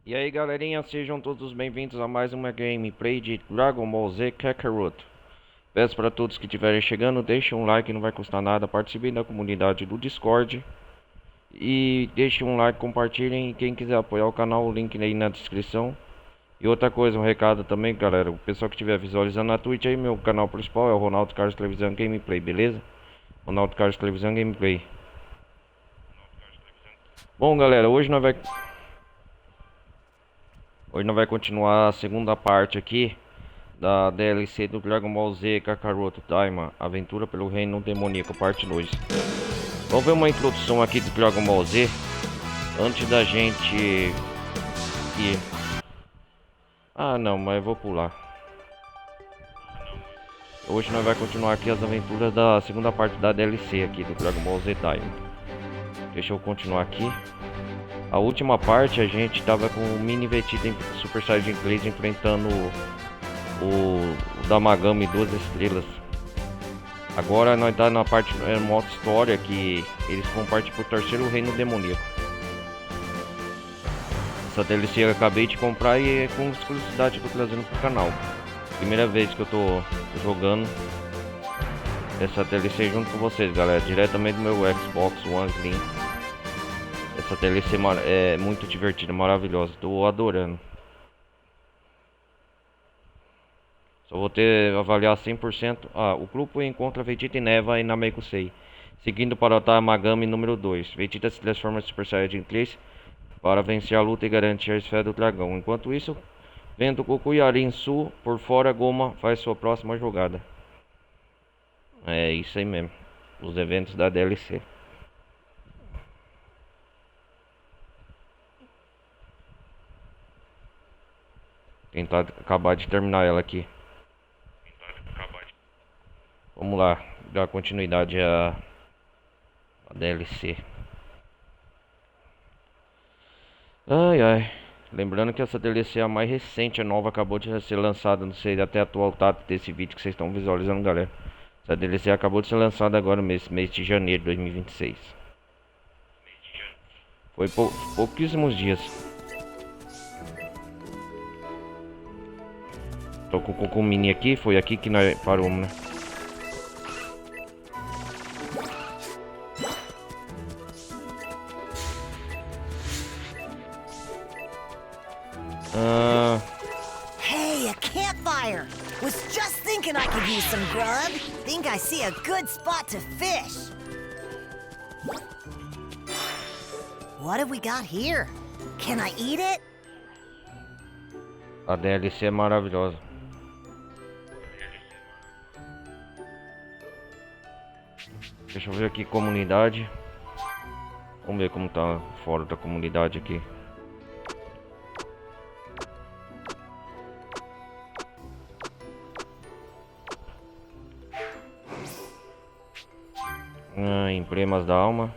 E aí galerinha, sejam todos bem-vindos a mais uma gameplay de Dragon Ball Z Kakarot. Peço para todos que estiverem chegando, deixem um like, não vai custar nada, participem da comunidade do Discord. E deixem um like, compartilhem, e quem quiser apoiar o canal, o link aí na descrição. E outra coisa, um recado também galera, o pessoal que estiver visualizando na Twitch aí, meu canal principal é o Ronaldo Carlos Televisão Gameplay, beleza? Ronaldo Carlos Televisão Gameplay. Bom galera, Hoje nós vai continuar a segunda parte aqui da DLC do Dragon Ball Z Kakaroto Daima, Aventura pelo Reino Demoníaco, parte 2. Vamos ver uma introdução aqui do Dragon Ball Z antes da gente ir. Ah não, mas eu vou pular. Hoje nós vai continuar aqui as aventuras da segunda parte da DLC aqui do Dragon Ball Z Daima. Deixa eu continuar aqui. A última parte a gente tava com o Mini Vegeta em Super Saiyajin 3 enfrentando o Damagami 2 estrelas. Agora nós tá na parte modo história que eles vão partir pro terceiro reino demoníaco. Essa DLC eu acabei de comprar e é com exclusividade que eu tô trazendo pro canal. Primeira vez que eu tô jogando essa DLC junto com vocês, galera, diretamente do meu Xbox One Slim. Essa DLC é muito divertida, maravilhosa, tô adorando. Só vou ter avaliar 100%. O grupo encontra Vegeta e Neva em Namekusei, seguindo para o Tamagami número 2. Vegeta se transforma em Super Saiyajin 3 para vencer a luta e garantir a esfera do dragão. Enquanto isso, vendo Goku e Arinsu por fora, Goma faz sua próxima jogada. É isso aí mesmo, os eventos da DLC. Tentar acabar de terminar ela aqui. Vamos lá, dar continuidade a DLC. Ai ai. Lembrando que essa DLC é a mais recente, a nova acabou de ser lançada. Não sei até a atual data desse vídeo que vocês estão visualizando, galera. Essa DLC acabou de ser lançada agora mês de janeiro de 2026. Foi pouquíssimos dias. Tô com o Goku Mini aqui, foi aqui que nós paramos, né? Hey, a campfire! Was just thinking I could use some grub. Think I see a good spot to fish. What have we got here? Can I eat it? A DLC é maravilhosa. Deixa eu ver aqui comunidade. Vamos ver como tá fora da comunidade aqui. Emblemas da alma.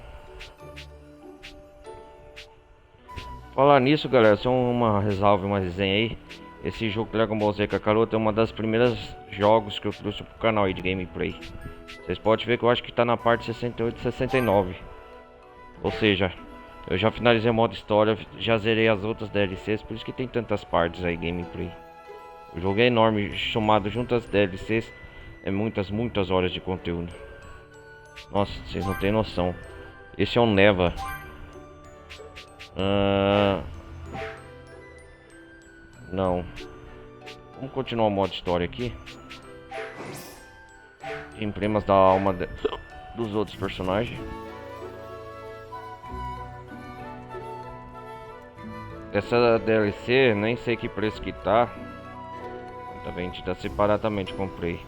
Falar nisso, galera, só uma ressalva, uma resenha aí. Esse jogo Dragon Ball Z Kakaroto é uma das primeiras jogos que eu trouxe pro canal aí de gameplay. Vocês podem ver que eu acho que tá na parte 68 e 69. Ou seja, eu já finalizei o modo história, já zerei as outras DLCs, por isso que tem tantas partes aí gameplay. O jogo é enorme, somado junto às DLCs, é muitas horas de conteúdo. Nossa, vocês não tem noção. Esse é um Neva. Não. Vamos continuar o modo história aqui. Emblemas da alma dos outros personagens. Essa DLC, nem sei que preço que tá. Tá vendo? Tá separadamente, comprei.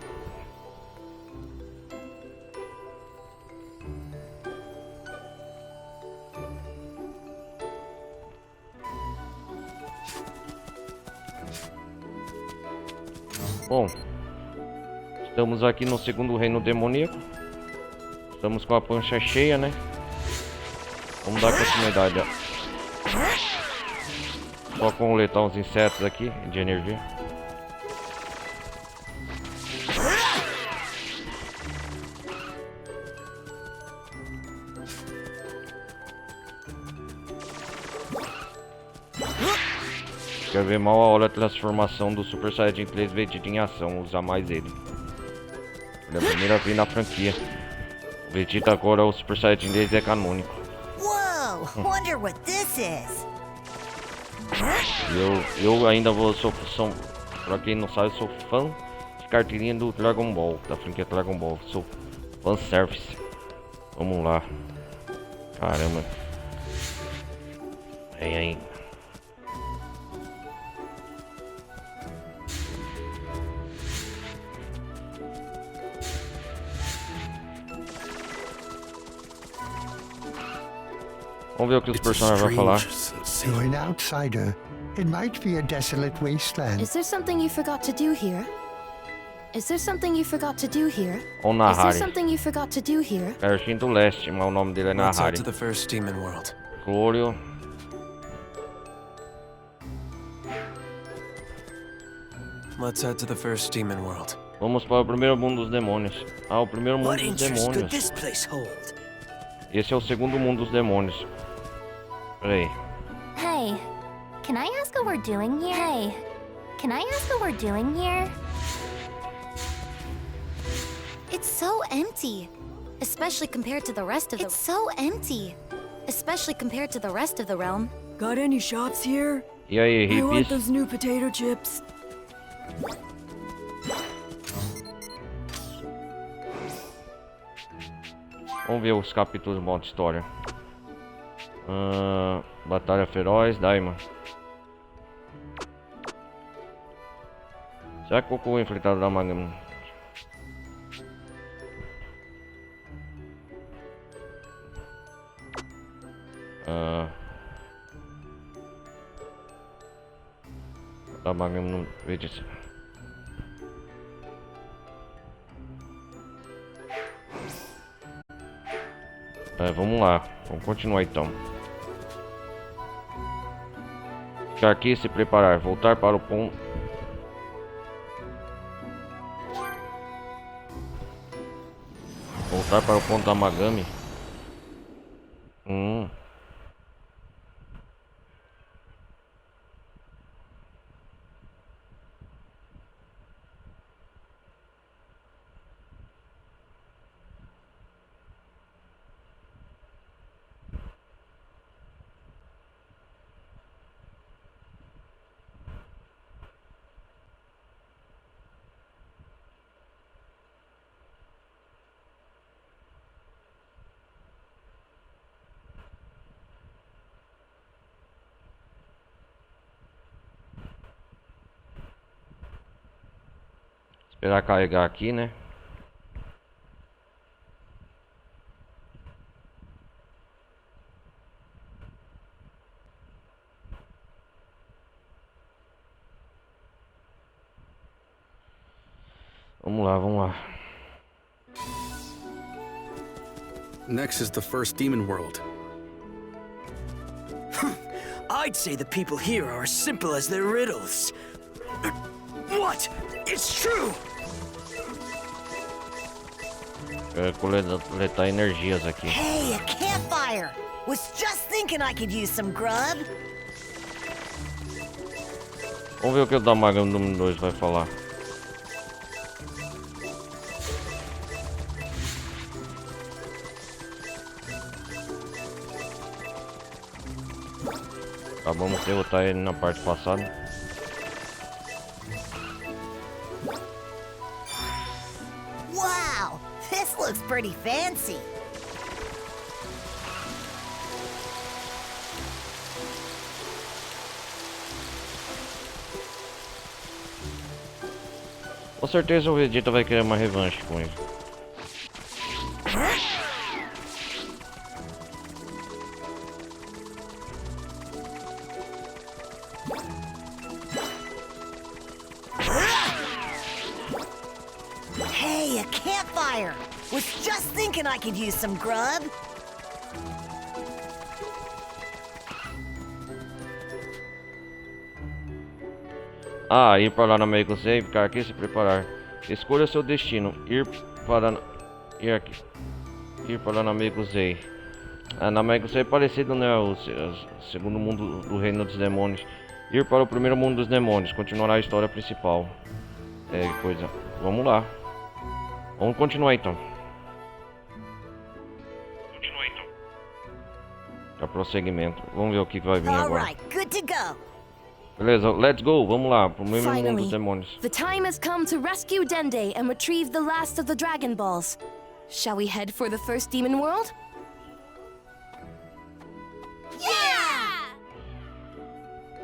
Bom, estamos aqui no segundo reino demoníaco. Estamos com a pancha cheia, né? Vamos dar continuidade, ó. Só coletar uns insetos aqui de energia. Quero ver mal a hora da transformação do Super Saiyajin 3 Vegeta em ação, usar mais ele. Ele é a primeira vez na franquia. O Vegeta agora, o Super Saiyajin 3 é canônico. Whoa, wonder what this is. Eu ainda sou, pra quem não sabe, sou fã de carteirinha do Dragon Ball, da franquia Dragon Ball. Sou fanservice. Vamos lá. Caramba. Vem aí. Vamos ver o que os personagens vão falar. You're an outsider. It might be a desolate wasteland. Is there something you forgot to do here? Is there something you forgot to do here? Ou Is there Nahari. something you forgot to do here? Cartinho do Leste, mas o nome dele é Let's head Nahari. to the first demon world. Clório. Let's head to the first demon world. Vamos para o primeiro mundo dos demônios. Ah, o primeiro mundo What dos interest could demônios. this place hold? Esse é o segundo mundo dos demônios. Peraí. Hey, can I ask what we're doing here? Hey, can I ask what we're doing here? It's so empty, especially compared to the rest of the. It's so empty, especially compared to the rest of the realm. Got any shops here? E aí, I want hippies? those new potato chips. Vamos ver os capítulos do modo história. Batalha feroz, Daima. Será que Goku é enfrentado da Magma? Da Magma no Vegeta. Vamos lá, vamos continuar então. Ficar aqui, se preparar, voltar para o ponto. Voltar para o ponto da Magami. Esperar carregar aqui, né? Vamos lá, vamos lá. Next is the first demon world. I'd say the people here are as simple as their riddles. What? It's true! Coletar energias aqui. Hey, a campfire! Was just thinking I could use some grub. Vamos ver o que o da Magam número 2 vai falar. Acabamos de derrotar ele na parte passada. Wow, this looks pretty fancy. Com certeza o Vegeta vai querer uma revanche com ele. Hey, a campfire! Was just thinking I could use some grub. Ah, ir para lá na Mega Save, ficar aqui e se preparar. Escolha seu destino. Ir para na Mega Save. Na Mega Save é parecido, né? O segundo mundo do Reino dos Demônios. Ir para o primeiro mundo dos demônios. Continuará a história principal. É, coisa. Vamos lá. Vamos continuar então. É prosseguimento. Vamos ver o que vai vir All agora. right, good to go. Beleza, let's go. Vamos lá. Pro primeiro mundo dos Finally, demônios. the time has come to rescue Dende and retrieve the last of the Dragon Balls. Shall we head for the first demon world?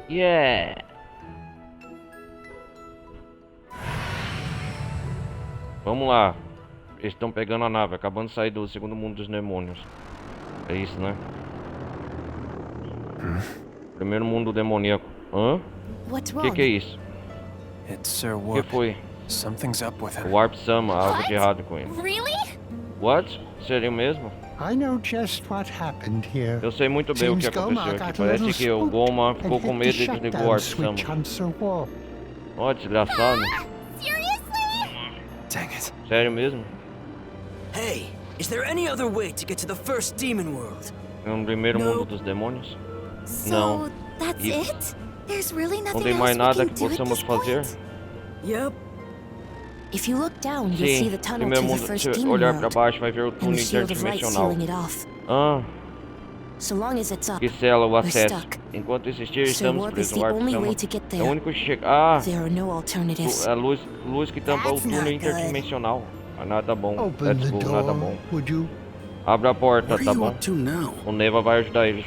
Yeah! Vamos lá. Eles estão pegando a nave, acabando de sair do segundo mundo dos demônios. É isso, né? Primeiro mundo demoníaco. Hã? What's Que é isso? It's Sir O que Warp. foi? Something's up with him. Warp Sama, algo de errado com ele. Really? What? Seria mesmo? I know just what happened here. Eu sei muito bem o que Seems aconteceu Goma aqui. got a Parece little que o spooked Goma and ficou com hit medo the e desligou o shutdown Warp Sama. switch on Sir Warp. Ó, desgraçado. Seriously? Dang it. Sério mesmo? Hey, is there any other way to get to the first demon world? No primeiro mundo dos demônios? So, Não. that's E- it? There's really Não nothing tem mais else we nada can que do at possamos this fazer? point? Yep. If you look down, you'll see Sim, the tunnel primeiro to the mundo, first se demon olhar pra world. baixo vai ver o And the túnel shield of light interdimensional. sealing it off. Ah, So long as it's up, que sela o we're acesso. stuck. Enquanto existir, Sir estamos Warp is presos no the Warp only Sama. way to get É o there. único que chega. Ah, There are no alternatives. a luz que tampa o That's túnel not good. interdimensional. Ah, nada bom. Open Let's the go, nada door, bom. would you? Abra a porta, What are tá you bom? up to now? O Neva vai ajudar eles.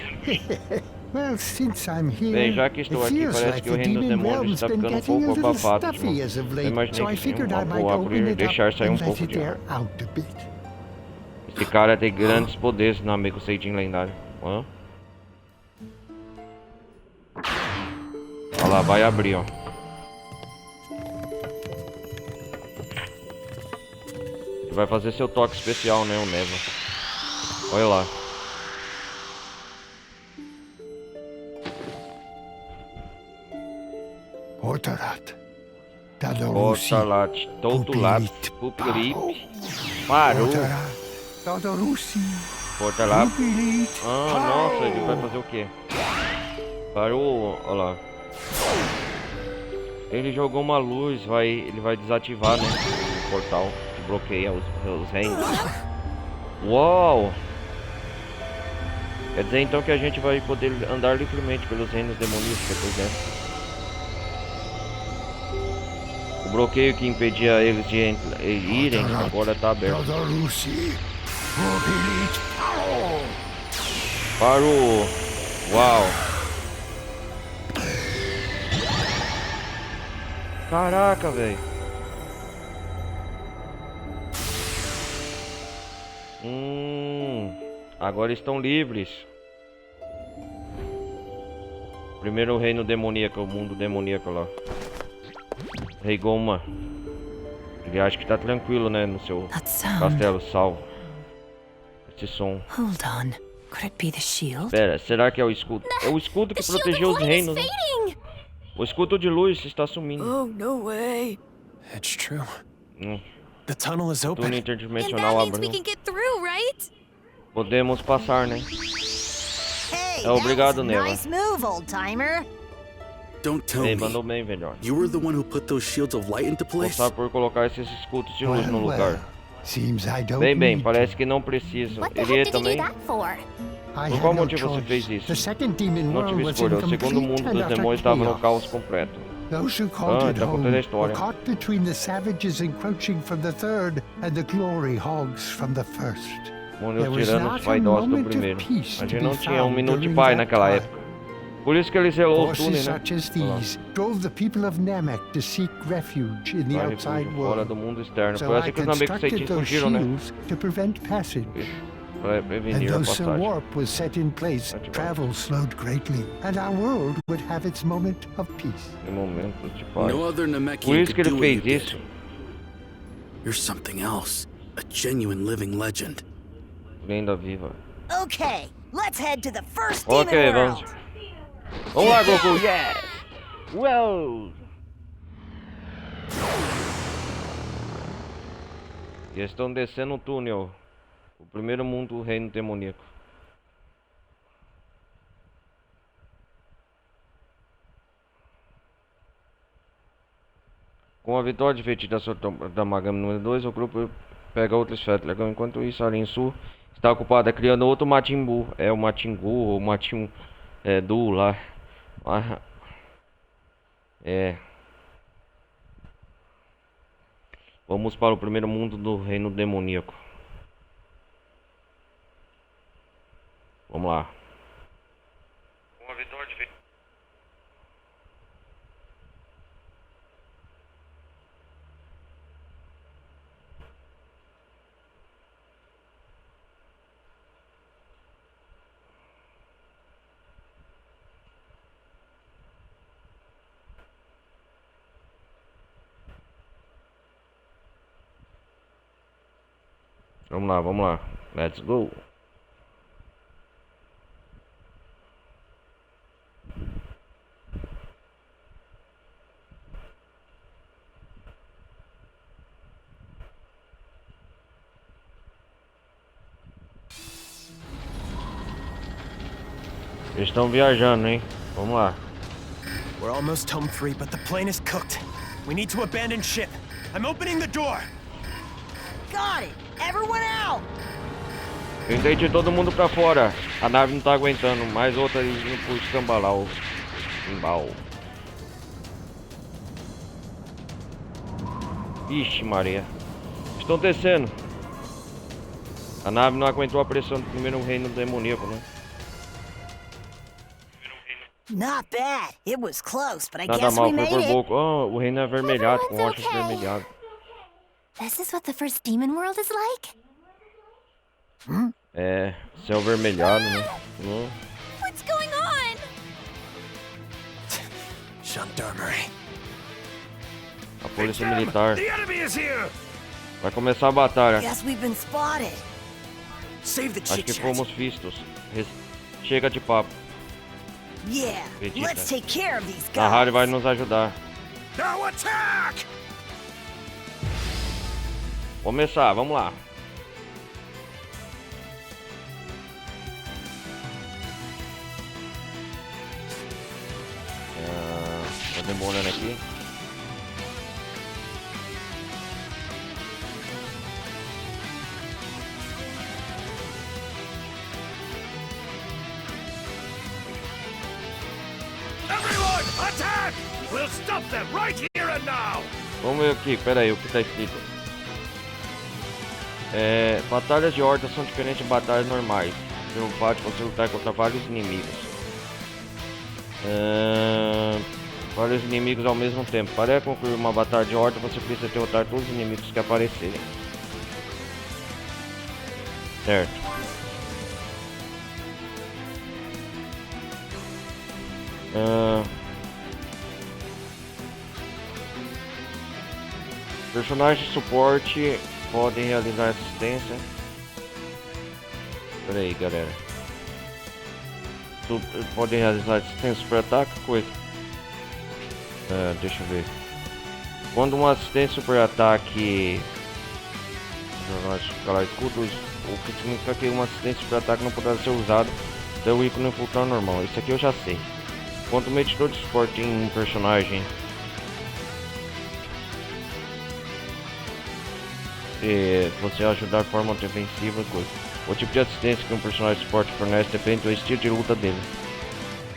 Well, since I'm here, Bem, já que estou it aqui, feels parece like que o the reino dos demon demônios realm's está been ficando um getting a pouco little abafado. stuffy as of Eu late, imaginei so I que sim, figured I uma might boa open abrir e it up deixar sair and pouco let it de ar. air out a bit. Esse cara tem grandes poderes no amigo Seijin lendário. Hã? Olha lá, vai abrir, ó. Ele vai fazer seu toque especial, né, o Neva. Olha lá. Otarat, Dadarusi, Otalat, Totulat, Pupilip, Parou, Otarat, Dadarusi, Portalap. Pupilit, Ah, nossa, ele vai fazer o quê? Parou, olha lá. Ele jogou uma luz, ele vai desativar, né, o portal que bloqueia os reinos. Uau! Quer dizer então que a gente vai poder andar livremente pelos reinos demoníacos depois dessa. O bloqueio que impedia eles de irem agora tá aberto. Dadarusi, Pupilit, Parou! Uau! Caraca, velho! Agora estão livres. Primeiro o reino demoníaco, o mundo demoníaco lá. Rei Goma. Ele acha que tá tranquilo, né, no seu That sound. castelo salvo. Esse som. Hold on. Could it be the shield? Pera, será que é o escudo? É o escudo que The shield protegeu of os light is reinos, né? fading! O escudo de luz está sumindo. Oh, no way. It's true. Hum. The tunnel is O túnel open. And interdimensional that means we abriu. can get through, right? Podemos passar, né? Hey, obrigado, that was Neva. a nice move, old timer. Don't tell Ei, me. mandou bem, velho. You were the one who put those shields of light into place? Começar por colocar esses escudos de luz no well, lugar. well, seems I don't Bem, need parece que não preciso. What the Ele heck did you também. do that for? I Por had qual no motivo você choice. fez isso? The second demon Não world tive was escolha. in O segundo mundo complete and dos utter demônios estava no chaos. caos completo. Those who called Ah, it tá contando a home were história. caught between the savages encroaching from the third and the glory hogs from the first. Morreu There was tirando not os a vaidosos do moment of primeiro. peace A to gente be não tinha found minuto de during paz that naquela time. época. Por isso que ele zelou os Forces túneis, né? such as Olha lá. these drove the people of Namek to seek refuge in the Vai outside refúgio fora world. do mundo externo. So Foi I assim que os amigos constructed Seitin those fugiram, né? shields to prevent passage. Pra And prevenir a though Sir passagem. Warp was set in place, That's right. travel slowed greatly, and our world would have its moment of peace. Em momentos de paz. No other Por Namekian isso que could ele do what you fez did. isso. You're something else. A genuine living legend. Lenda viva. Okay, let's head to the first Ok, demon vamos. world. Vamos lá, Goku. Yes! Uou! E estão descendo o túnel. O primeiro mundo do reino demoníaco. Com a vitória defeitida da Magami número 2, o grupo pega outra esfera do dragão. Enquanto isso, a Lin Su está ocupada criando outro Majin Buu. É o Majin Buu ou Majin Du lá. Vamos para o primeiro mundo do reino demoníaco. Vamos lá. Com a vitória defeitida. Vamos lá. Let's go. Eles estão viajando, hein? Vamos lá. We're almost home free, but the plane is cooked. We need to abandon ship. I'm opening the door. Got it! Everyone out! Tentei de todo mundo pra fora. A nave não tá aguentando. Mais outra indo pro escambalau. Embal. Ixi, Maria. Estão descendo. A nave não aguentou a pressão do primeiro reino demoníaco, né? Not bad. It was close, but I Nada guess mal, we foi made por it. pouco. Oh, o reino é avermelhado, com Everyone's rochas okay. vermelhadas. This is what the first demon world is like? É, céu vermelhado, né? What's going on? Gendarmerie. A polícia militar. The enemy is here. Vai começar a batalha. Guess we've been spotted. Save the Acho chit que chat. fomos vistos. Chega de papo. Yeah, Vegeta. let's take care of these A rádio vai guys. nos ajudar. Now attack! Começar, vamos lá. Tô demorando aqui. Everyone, attack! We'll stop them right here and now. Vamos ver aqui, pera aí, o que tá escrito. Batalhas de horda são diferentes de batalhas normais. Pelo fato de você lutar contra vários inimigos. Vários inimigos ao mesmo tempo. Para concluir uma batalha de horda, você precisa derrotar todos os inimigos que aparecerem. Certo. Personagens de suporte podem realizar assistência. Pera aí, galera. Podem realizar assistência super ataque, coisa. Deixa eu ver. Quando uma assistência super ataque escalar escudos, o que significa que uma assistência super ataque não poderá ser usada até o ícone infiltrar normal. Isso aqui eu já sei. Quanto o medidor de suporte em um personagem você ajudar de forma defensiva, coisa. O tipo de assistência que um personagem de suporte fornece depende do estilo de luta dele.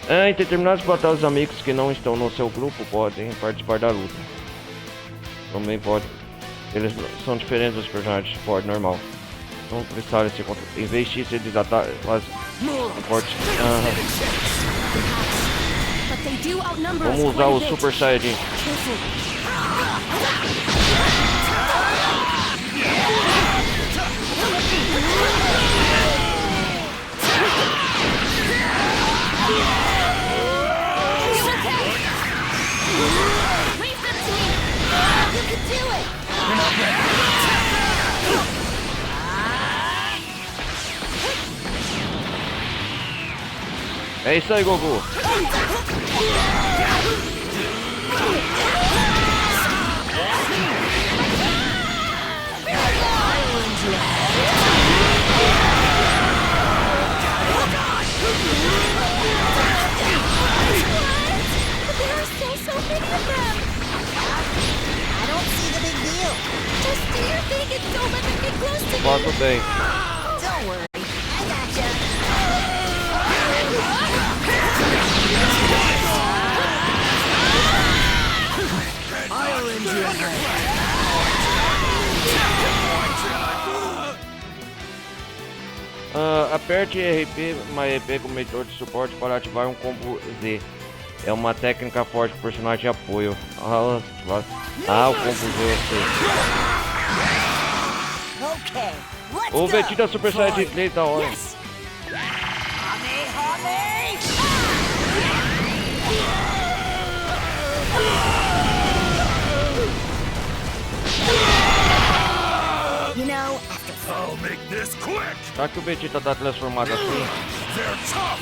Em determinadas batalhas, os amigos que não estão no seu grupo podem participar da luta. Também pode. Eles são diferentes dos personagens de suporte normal. Então precisar se contra. Em vez disso, eles fazem suporte. Vamos usar o Super Saiyajin. É isso aí, Goku. Just do your thing and don't let them get close to me. Faço bem. Don't worry, I gotcha. I'll end your head. Aperte RP, mais RP como leitor de suporte para ativar um combo Z. É uma técnica forte pro personagem de apoio. O combo Z eu sei. Okay, let's O go. Vegeta Super Saiyajin 3 da hora. Yes. Hame. You know, after I'll make this quick. Já que o Vegeta tá transformado assim, They're tough.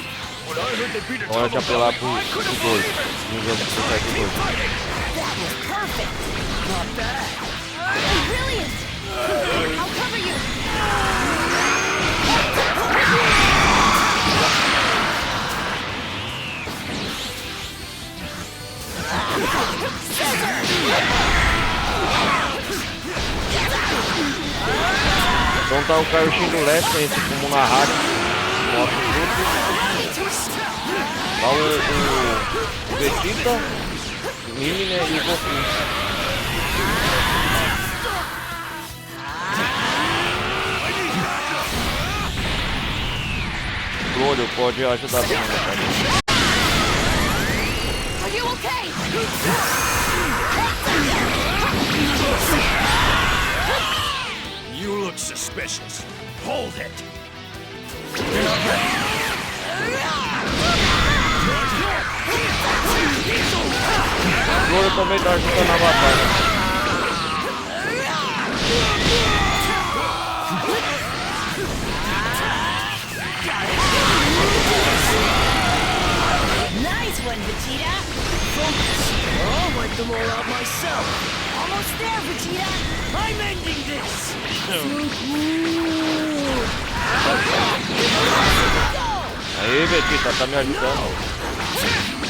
But I heard they beat a hora de ton of apelar them. pro I 2. couldn't believe it. Nível do Super Saiyajin 2. that was perfect. Not bad. Brilliant! I'll cover you! Então tá o Kaioshin do Leste, esse como na rádio. Mostra tudo. Tá o Vegeta, Mimi, né, e o Goku. Glória pode ajudar também, né? Are you okay? You look suspicious. Hold it. Glória também tá ajudando na batalha. Nice one, Vegeta. I'll wipe them all out myself. Almost there, Vegeta. I'm ending this. Aí, Vegeta, tá me ajudando.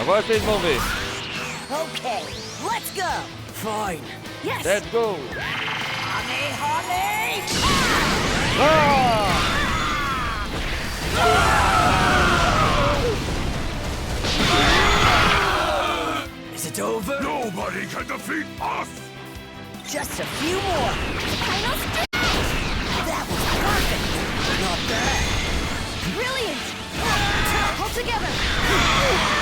Agora vocês vão ver. Okay, let's go. Fine. Yes! Let's go! Hame. Is it over? Nobody can defeat us. Just a few more. That was perfect. Not bad. Brilliant! Hold together!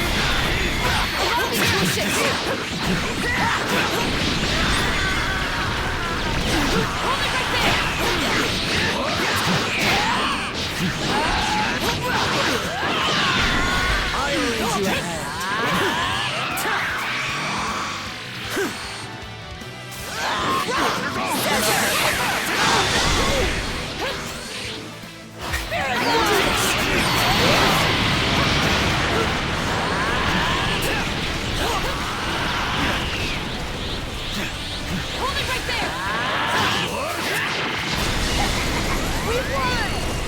Allow me to assist! Hold it right there! I'll raise you ahead. Hold it right there!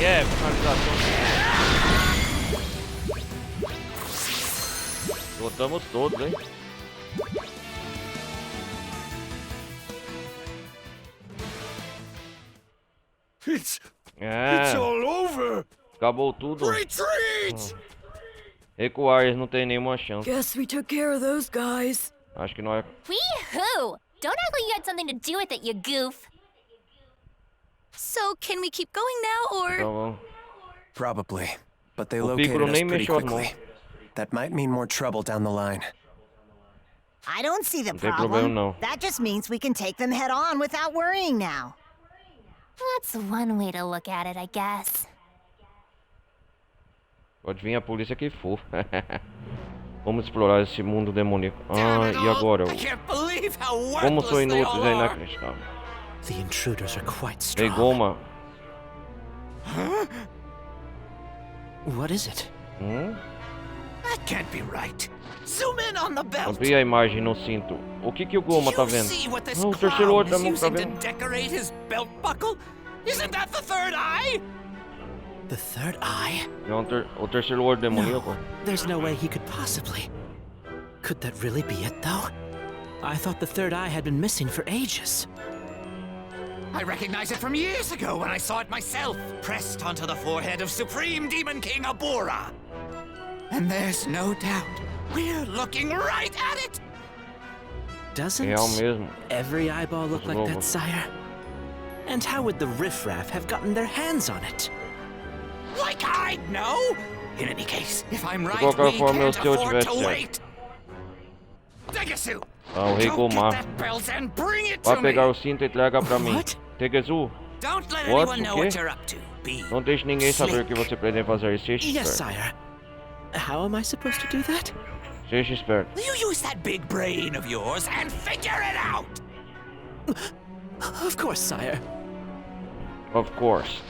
É, finalização. Botamos todos, hein? It's É, all over. acabou tudo. Retreat. Recuar, eles não tem nenhuma chance. Guess we took care of those guys. Acho que não é. Wee-hoo! Don't act like you had something to do with it, you goof. So, can we keep going now, or...? Então vamos. Probably. But they O located Piccolo us nem pretty mexeu as quickly. mãos. That might mean more trouble down the line. I don't see the Não tem problema, problem. não. That just means we can take them head on without worrying now. That's one way to look at it, I guess. Pode vir a polícia que for. Vamos explorar esse mundo demoníaco. Ah, e agora? Como sou inútil, é inacreditável. The intruders are quite Ei, strong. Goma. What is it? That can't be right. Zoom in on the belt. Amplia a imagem no cinto. O que o Goma tá vendo? Ah, o terceiro olho da mão tá vendo. Decorate his belt buckle? Isn't that the third eye? The third eye? Não, o terceiro olho demoníaco. No, there's no way he could possibly. Could that really be it, though? I thought the third eye had been missing for ages. I recognize it from years ago when I saw it myself, pressed onto the forehead of Supreme Demon King Abora. And there's no doubt, we're looking right at it! Doesn't Real mesmo. every eyeball look Os like that, lobos. sire? And how would the riffraff have gotten their hands on it? Like I'd know! In any case, if I'm right, qualquer we forma, eu can't se eu afford tivesse to certo. wait! Tegasu! Ah, o Rei Don't Goma. get that belt and bring it Vai to pegar me! o cinto e entrega pra mim. What? Tegezu, Don't let What? anyone know O quê? what you're up to, Be. não deixe ninguém saber o que você pretende fazer. Seja Yes, esperto. sire. How am I supposed to do that? Seja esperto. You use that big brain of yours and figure it out! Of course, sire. Of course.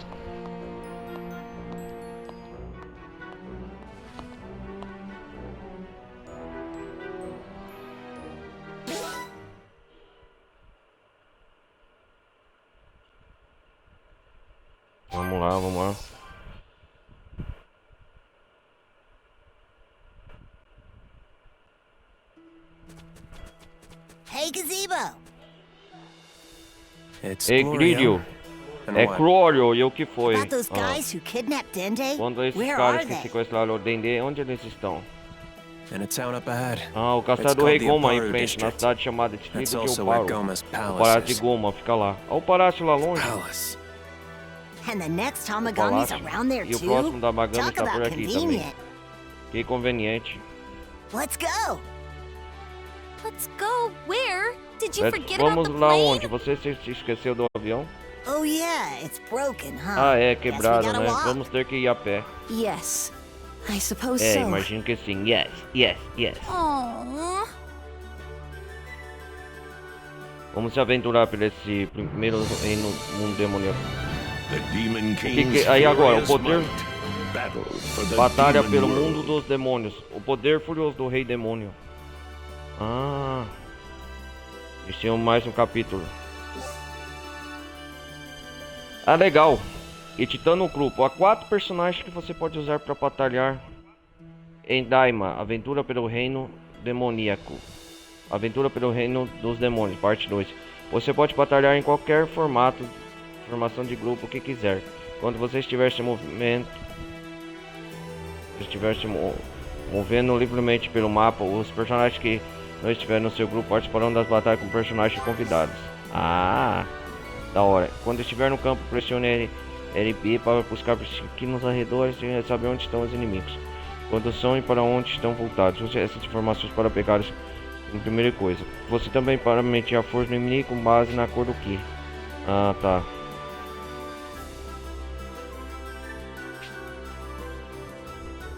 Vamos lá, vamos lá. Hey, Gazebo. It's Ei, Glorio. Grilho. And É what? Crório, e o que foi? About those Ah, guys who kidnapped Dende? quando esses Where caras are que they? sequestraram o Dendê, onde eles estão? In a town up ahead. Ah, o It's castelo do called Rei the Goma em Oparu frente, na District. cidade chamada Distrito That's de also where Oparu. Goma's O palace Palácio de is. Goma, fica lá. Olha o palácio lá longe. Palace. And the next O Tamagami's palácio. around there E o too? próximo da Magami Talk está por about aqui também. convenient. Que conveniente. Let's go. Let's go. Where? Did you forget about Vamos the lá plane? onde? Você se esqueceu do avião? Oh yeah, it's broken, huh? Ah, é, Guess we quebrado, gotta né? walk. Vamos ter que ir a pé. Yes, I suppose É, so. imagino que sim. Yes, yes, yes. Aww. Vamos se aventurar por esse primeiro reino mundo demoníaco. The Demon King's Aí agora, o furious poder... might. Battle for the Batalha demon pelo world. mundo dos demônios. O poder furioso do rei demônio. Ah. Esse é mais um capítulo. Ah, legal. E Titano Grupo. Há 4 personagens que você pode usar para batalhar em Daima. Aventura pelo reino demoníaco. Aventura pelo reino dos demônios, parte 2. Você pode batalhar em qualquer formato, formação de grupo que quiser. Quando você estiver se movendo livremente pelo mapa, os personagens que não estiverem no seu grupo participarão das batalhas com personagens convidados. Ah, da hora. Quando estiver no campo, pressione LB para buscar aqui nos arredores e saber onde estão os inimigos, quando são e para onde estão voltados. Use essas informações para pegar em primeira coisa. Você também para meter a força no inimigo com base na cor do Ki. Ah, tá.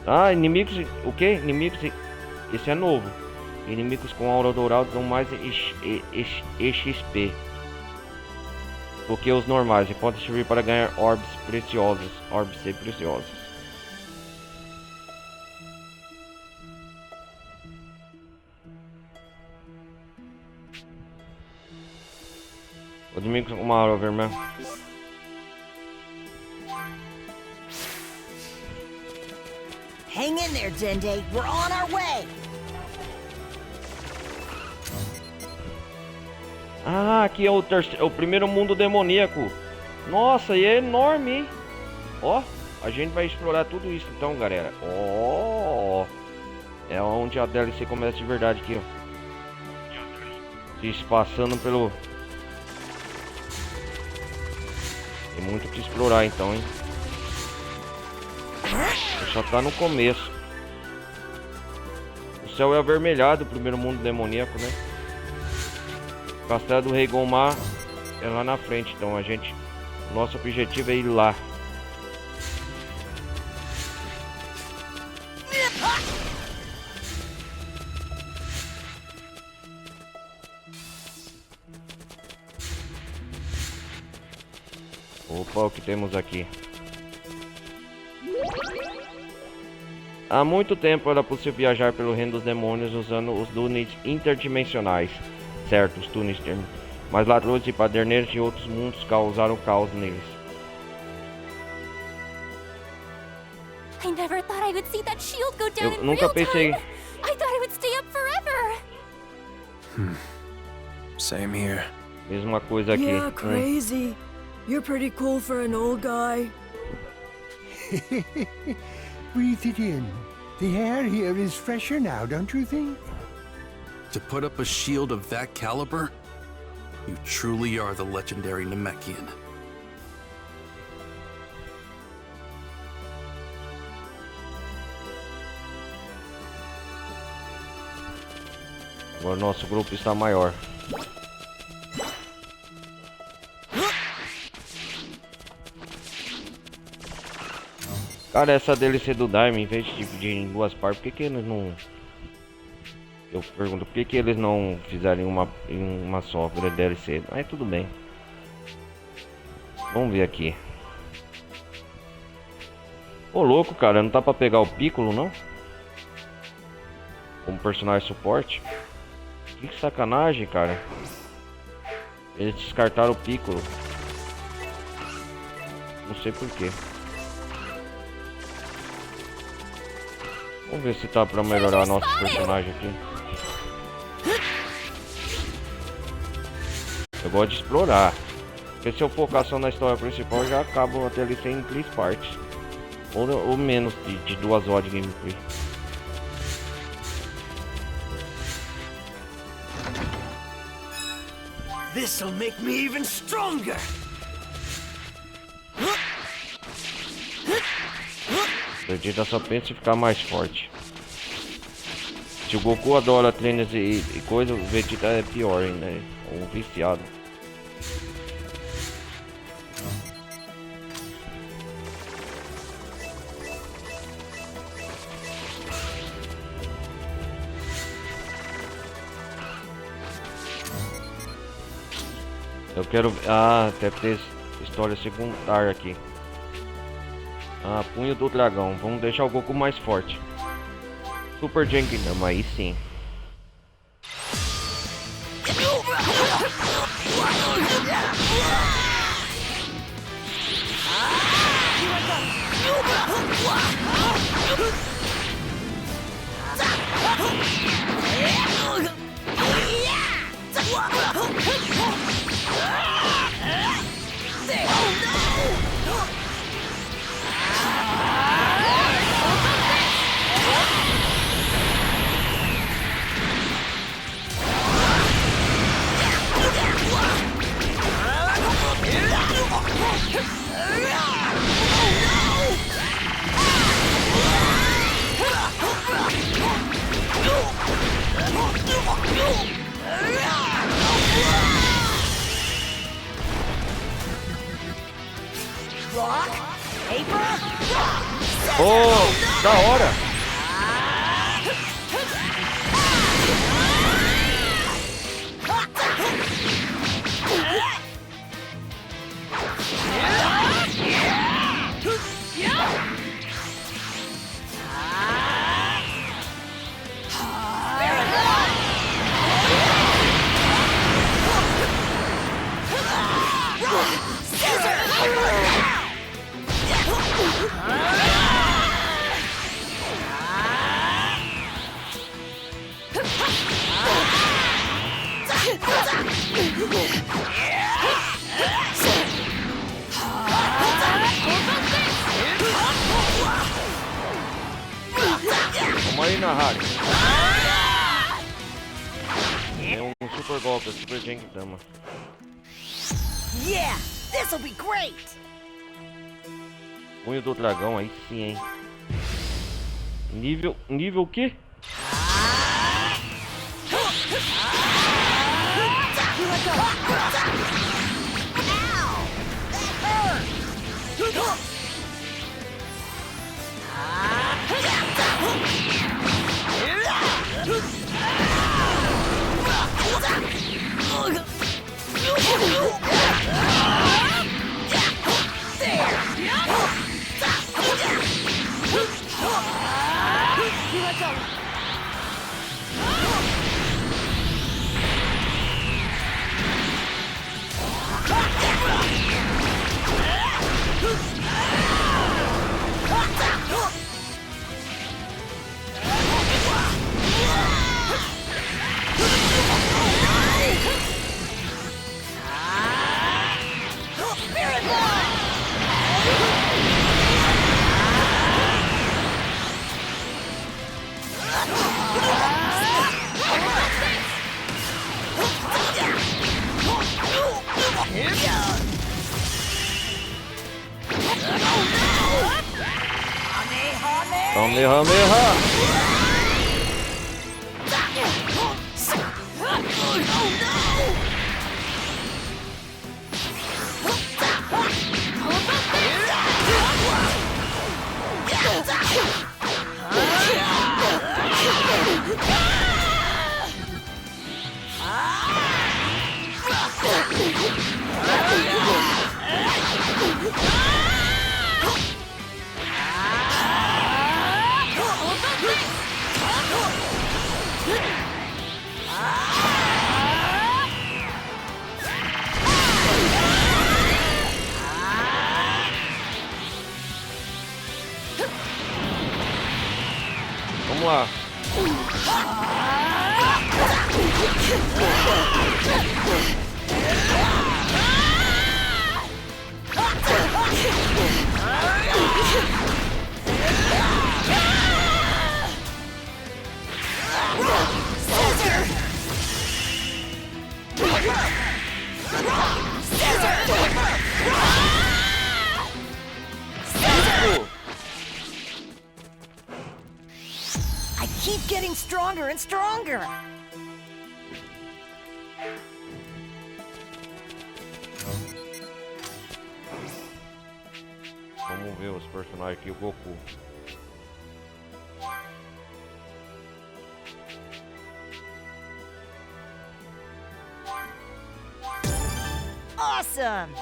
Ah, inimigos... O que? Inimigos... Esse é novo. Inimigos com aura dourada dão mais XP do que os normais e podem servir para ganhar orbes preciosos. Orbes preciosos. Os inimigos com uma aura vermelha. Hang in there, Dende. We're on our way. Ah, aqui é o primeiro mundo demoníaco. Nossa, e é enorme, hein? Ó, a gente vai explorar tudo isso então, galera. Ó, é onde a DLC começa de verdade aqui, ó. Se passando pelo... Tem muito o que explorar então, hein? Só tá no começo. céu é avermelhado, o primeiro mundo demoníaco, né? O castelo do Rei Gomar é lá na frente, então nosso objetivo é ir lá. Opa, o que temos aqui? Há muito tempo era possível viajar pelo reino dos demônios usando os túneis interdimensionais. Certo, os túneis mas ladrões e paderneiros de outros mundos causaram caos neles. I never thought I would see that shield go down Eu in nunca real pensei. time. I thought it would stay up forever. Same here. Mesma coisa aqui. Yeah, crazy. You're pretty cool for an old guy. Breathe it in. The air here is fresher now, don't you think? To put up a shield of that caliber, you truly are the legendary Namekian. Agora nosso grupo está maior. Cara, essa DLC do Daime, em vez de dividir em duas partes, por que eles não... Eu pergunto, por que eles não fizerem uma só DLC? Mas tudo bem. Vamos ver aqui. Ô louco, cara, não tá pra pegar o Piccolo, não? Como personagem suporte? Que sacanagem, cara. Eles descartaram o Piccolo. Não sei porquê. Vamos ver se tá pra melhorar nosso personagem aqui. Eu gosto de explorar. Porque se eu focar só na história principal, eu já acabo a DLC em 3 partes. Ou menos de 2 horas de gameplay. This'll make me even stronger. Vegeta só pensa em ficar mais forte. Se o Goku adora treinos e coisa, o Vegeta é pior ainda, né? Um viciado. Eu quero... Ah, deve ter história secundária aqui. Ah, punho do dragão. Vamos deixar o Goku mais forte. Super Genkidama, aí sim. Oh, da hora! Vamos aí na rádio. É um super golpe, Super Genkidama. Yeah, this'll be great. Punho do dragão, aí sim, hein. Nível o quê? Kamehameha! Vamos lá. I keep getting stronger and stronger. Vamos ver os personagens aqui, o Goku. Awesome!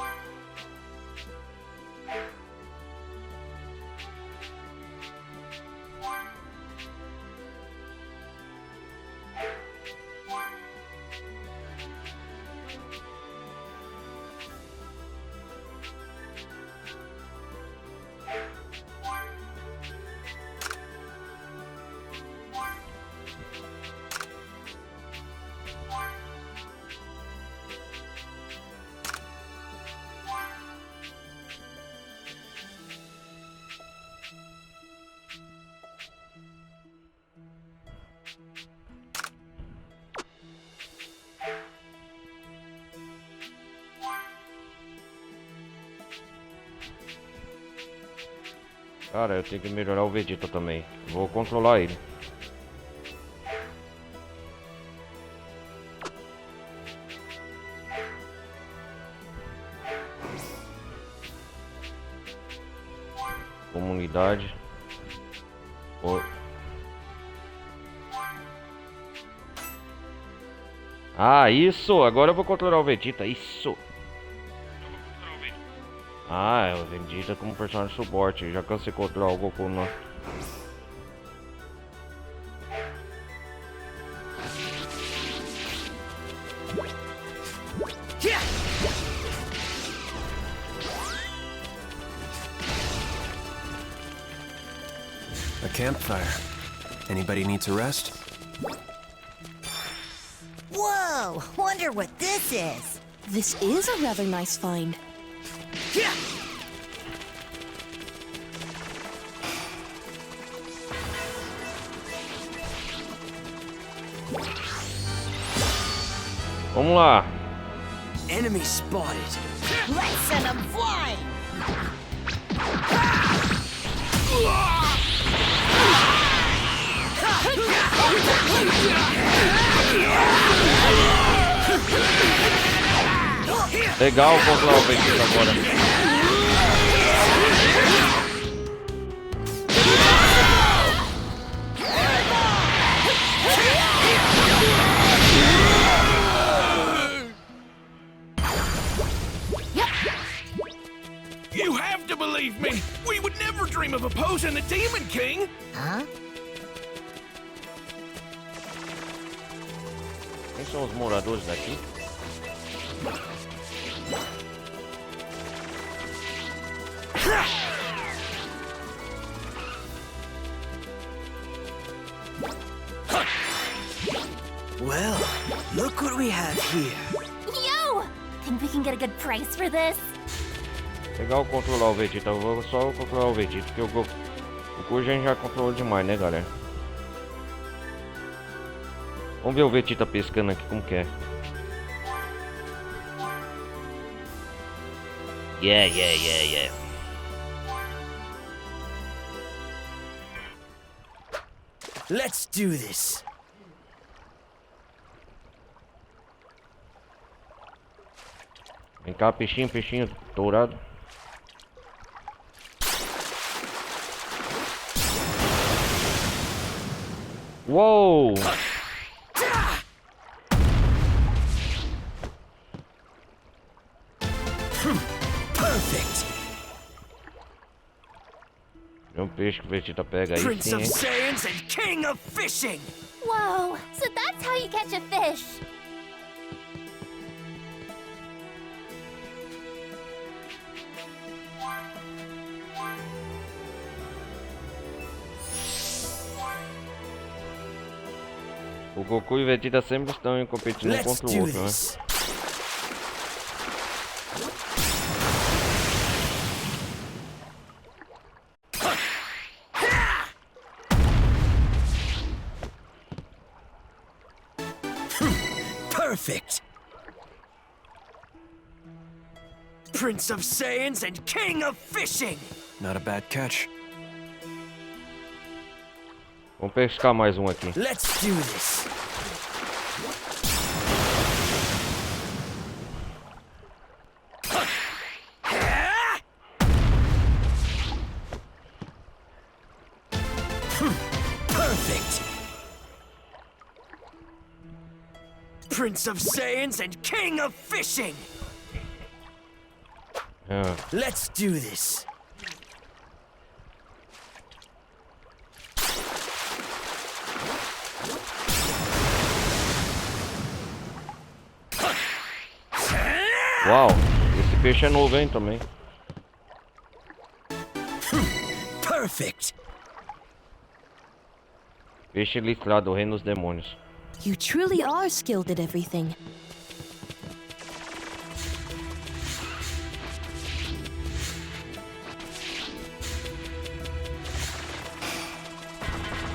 Cara, eu tenho que melhorar o Vegeta também. Vou controlar ele. Comunidade. Ah, isso! Agora eu vou controlar o Vegeta. Isso! Ah, é o Vegeta como personagem de suporte. Já cansei de controlar o Goku não. A campfire. Anybody needs a rest? Whoa! Wonder what this is. This is a rather nice find. Vamos lá. Enemy spotted. Let's send them flying! Legal controlar o Vegeta agora. You have to believe me! We would never dream of opposing the Demon King! Huh? Quem são os moradores daqui? Well, look what we have here. Yo! Think we can get a good price for this? Legal controlar o Vegeta, eu vou só controlar o Vegeta, porque o Goku a gente já controlou demais, né, galera? Vamos ver o Vegeta pescando aqui como que é. Yeah. Let's do this. Vem cá, peixinho dourado. Uou! Perfect. É um peixe que o Vegeta pega aí, Prince sim, of hein? Saiyans and King of Fishing. Whoa, so that's how you catch a fish. O Goku e o Vegeta sempre estão competindo um contra o outro, né? Perfect. Prince of Saiyans and King of Fishing. Not a bad catch. Vamos pescar mais um aqui. Let's do this. Perfect. Prince of Saiyans and King of Fishing. Let's do this. Uau, esse peixe é novo, hein, também. Perfect. Peixe listrado, o rei dos demônios. You truly are skilled at everything.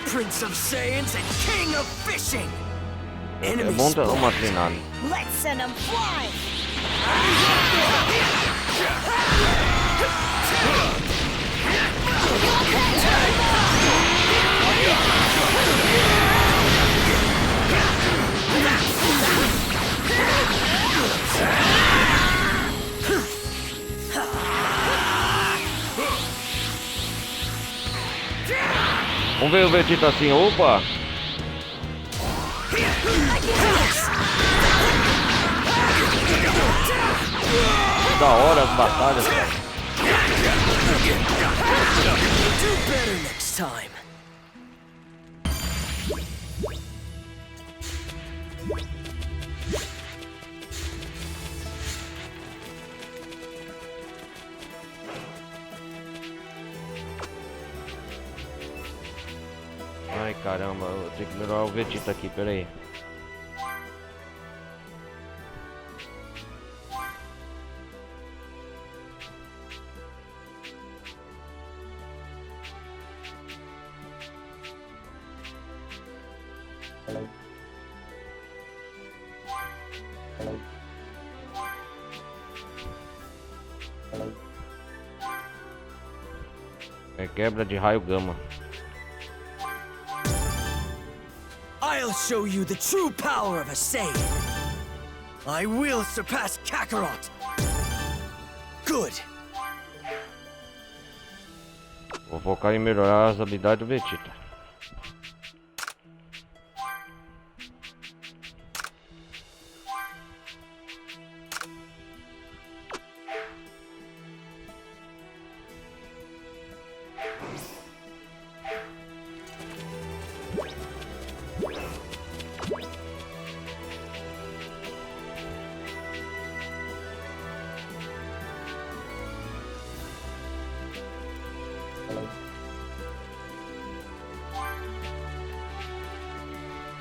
Prince of Saiyans and King of Fishing. É bom dar uma treinada. Let's send them flying! Vamos ver o Vegeta assim, opa! Da hora as batalhas. Do better next time. Ai caramba, eu tenho que melhorar o Vegeta aqui, peraí. É quebra de raio gama. I'll show you the true power of a Saiyan. I will surpass Kakarot Good. Vou focar em melhorar as habilidades do Vegeta.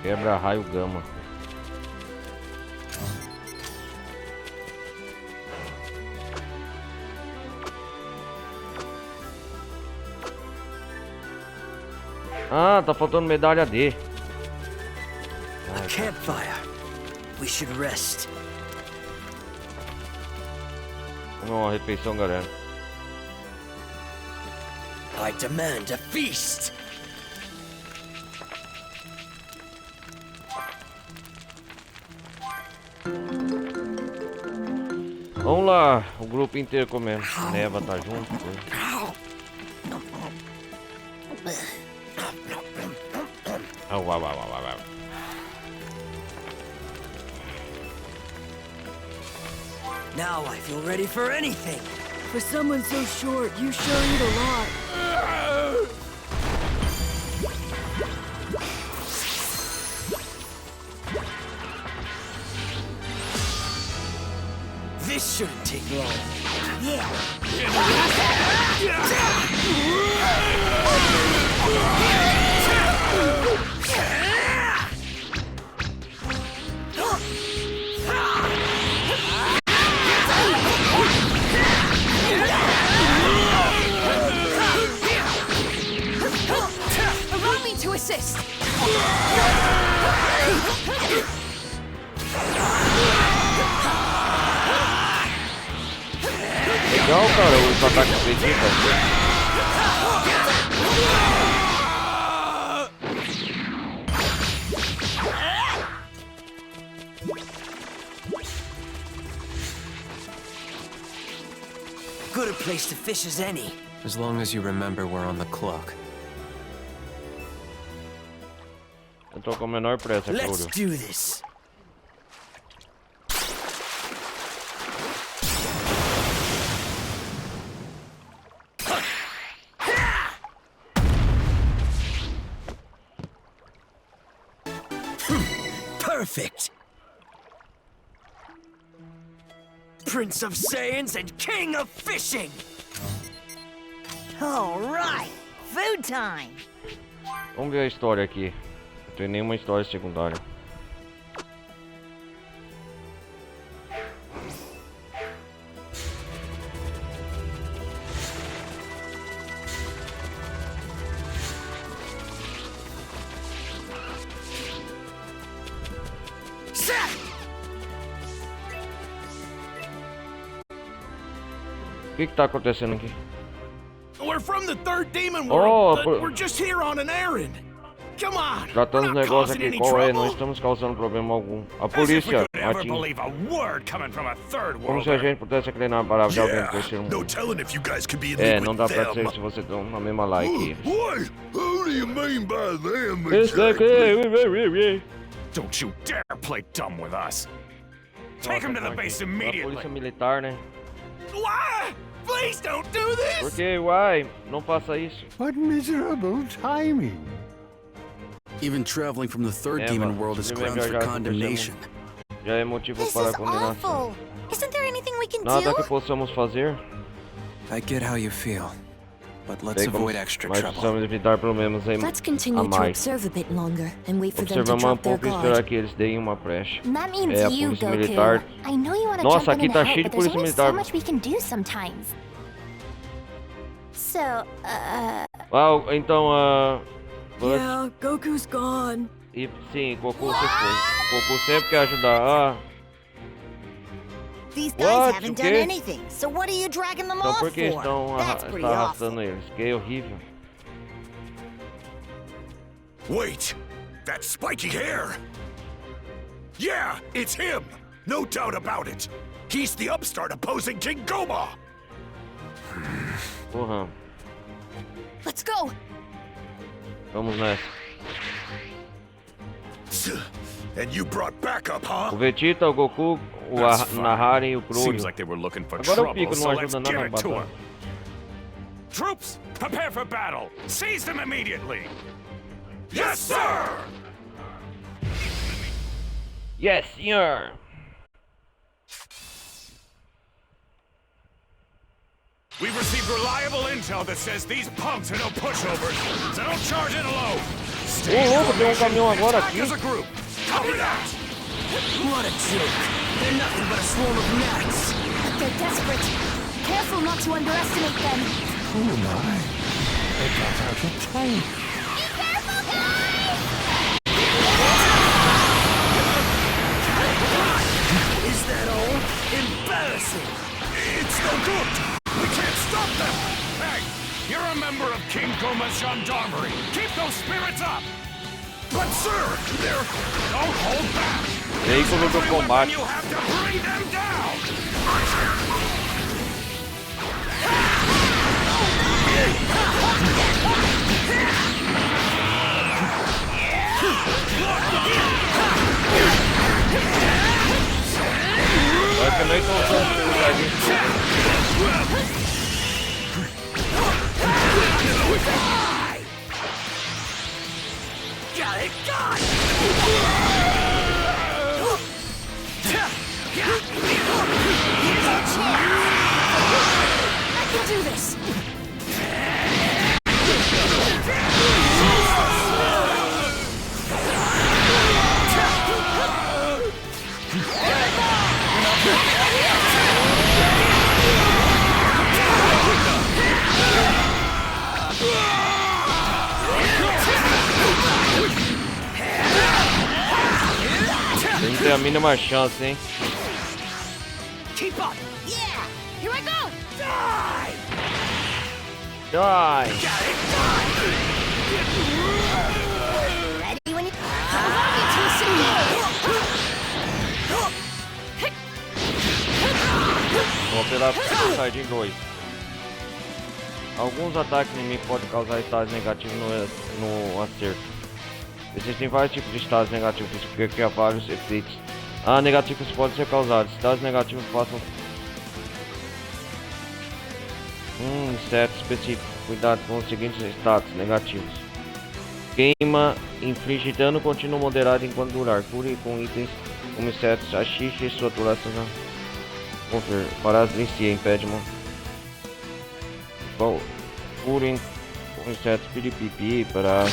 Quebra raio gama. Ah, tá faltando medalha D. A campfire. We should rest. Uma refeição, galera. I demand a feast. Vamos lá, o grupo inteiro comendo. A Neva tá junto. Au, au, au, au, au. Now I feel ready for anything. For someone so short, you sure eat a lot. This shouldn't take long. Allow me to assist. Legal, cara, os ataques do Vegeta. Good a place to fish as any. As long as you remember we're on the clock. Eu tô com a menor pressa, Let's Clorio. do this. Perfect. Prince of Saiyans and King of Fishing. All right, food time. Vamos ver a história aqui. Não tem nenhuma história secundária. O que tá acontecendo aqui? We're from the third demon Oh, world, but but- we're just here on an errand. Come on. Tratando os we're not negócios causing aqui, any qual é? Não trouble. estamos causando problema algum. A As if we polícia, could ever Martin. believe a word coming from a third Como world. se a gente pudesse acreditar na palavra de alguém do Yeah, terceiro no mundo. telling if you guys could be in É, league não with dá pra them. dizer se você tá na mesma like. What? Who do you mean by them? Esse daqui. Don't you dare play dumb with us. Take him to the base A immediately. polícia militar, né? Why? Please don't do this. Por que, uai? Não faça isso. What miserable timing. Even traveling from the third É, demon mano, world is simplesmente grounds for viajar pro terceiro condemnation. mundo já é motivo This para is condenação. awful. Isn't there anything we can Nada do? que possamos fazer. I get how you feel, but let's Sei como- avoid extra mas trouble. precisamos evitar pelo menos Let's a continue to mais. observe a bit longer and wait for them to Observamos um drop their pouco e esperar guard. que eles deem uma brecha. That means É, a you, polícia Goku. militar. I know you want to Nossa, jump in aqui and tá help, cheio de but there's polícia only militar. so much we can do sometimes. So, Ah, então, Yeah, Goku's gone. E sim, Goku se foi. Goku sempre quer ajudar. Ah, These guys What? haven't O done quê? anything, so what are you dragging them então off por que for? estão That's pretty está awful. arrastando eles? Que horrível. Wait, that spiky hair. Yeah, it's him. No doubt about it. He's the upstart opposing King Goma. Porra. Let's go. Vamos nessa. And you brought backup, huh? O Vegeta, o Goku, o Nahari e o Crolio. Seems like they were looking for Agora o trouble, Pico so não let's ajuda give nada na it to batalha. him. Troops, prepare for battle. Seize them immediately. Yes, sir! Yes, senhor! We've received reliable intel that says these punks are no pushovers, so don't charge it alone. Stay louco, tem caminhão agora attack aqui. as a group. Copy that. What a joke. They're nothing but a swarm of gnats. They're desperate. Careful not to underestimate them. Oh my. They got out of tank. Is that all? Embarrassing. It's no good. We can't stop them. Hey, you're a member of King Goma's gendarmerie. Keep those spirits up. But sir, they're... Don't hold back. Veículo do combate. You have to bring them down. Vai que nem tô usando Got it, got I can do this. Não tem a mínima chance, hein? Keep up. Yeah. Here I go. Die. Die! Ready when you... Vou operar Saiyajin 2. Alguns ataques inimigos podem causar estados negativos no acerto. Existem vários tipos de estados negativos, que há vários efeitos. Negativos podem ser causados. Estados negativos passam inseto específico. Cuidado com os seguintes status negativos. Queima, inflige dano contínuo moderado enquanto durar. Cure com itens como insetos, achixe e sua duração. Confer, paralisia, impedimento. Bom, cure com insetos, piripipi, para...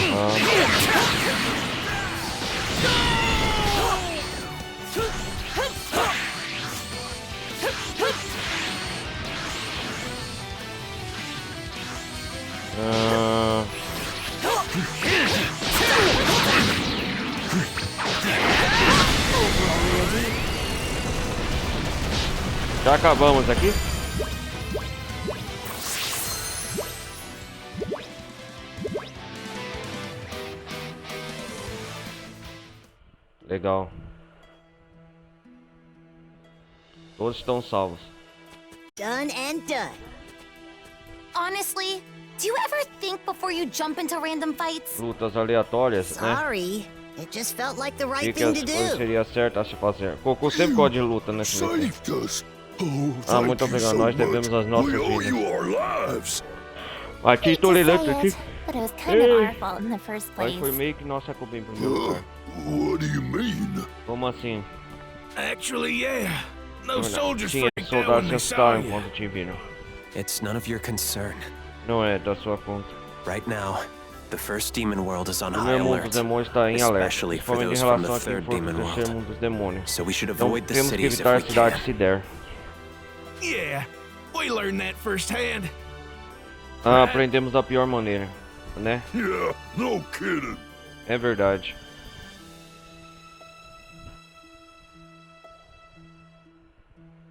Já acabamos aqui? Legal. Todos estão salvos. Done and done. Honestly, do you ever think before you jump into random fights? Lutas aleatórias, né? Sorry. It just felt like the right Que thing to as coisas do. seria certo a se fazer. Goku sempre gosta de luta nesse jogo. Saved us. Oh, Muito thank you obrigado. so Nós much. devemos as nossas We owe vidas. you our lives. Aqui estou lendo aqui. But it was kind of our fault in the first Mas place. foi meio que nossa culpa em primeiro lugar. What do you mean? Como assim? Actually, yeah. Those soldiers Tinha freaked out soldados when se they saw assustaram you. quando te viram. It's none of your concern. Não é da sua conta. Right now, the first demon world is on O high meu mundo alert, dos demônios está em alerta, especially for principalmente em those from relação the a quem third for demon do terceiro world. mundo dos demônios. So we should Então avoid the temos que cities if evitar we a cidade can. se der. Yeah, we learned that firsthand. Aprendemos da pior maneira, né? Yeah, no kidding. É verdade.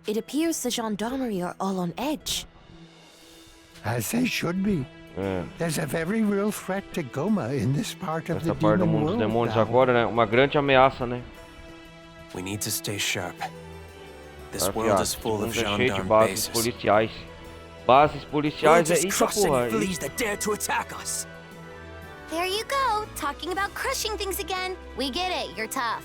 It appears the gendarmerie are all on edge. As they should be. There's a very real threat to Goma in this part of the Essa parte do demon mundo dos world demônios now. agora, né? Uma grande ameaça, né? We need to stay sharp. This Tá world afiado. is full Esse of mundo é cheio de gendarme bases bases. policiais. Bases policiais é... Eita porra. fleas that dare to attack us. There you go, talking about crushing things again. We get it, you're tough.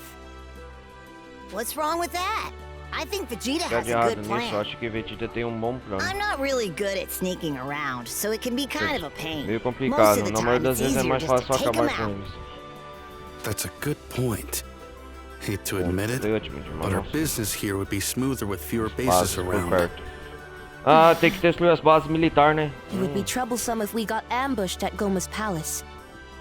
What's wrong with that? I think Vegeta Tá has de a errado good nisso, plan. acho que Vegeta tem um bom plano. I'm not really good at sneaking around, so it can be kind of a pain. Meio Most complicado, of the na maioria time, das it's vezes é easier mais just fácil to take acabar 'em com out. eles. That's a good point. Hate to admit it, but our business here would be smoother with fewer bases Bases por around. perto. Ah, tem que destruir as bases militares, né? It would be troublesome if we got ambushed at Goma's palace.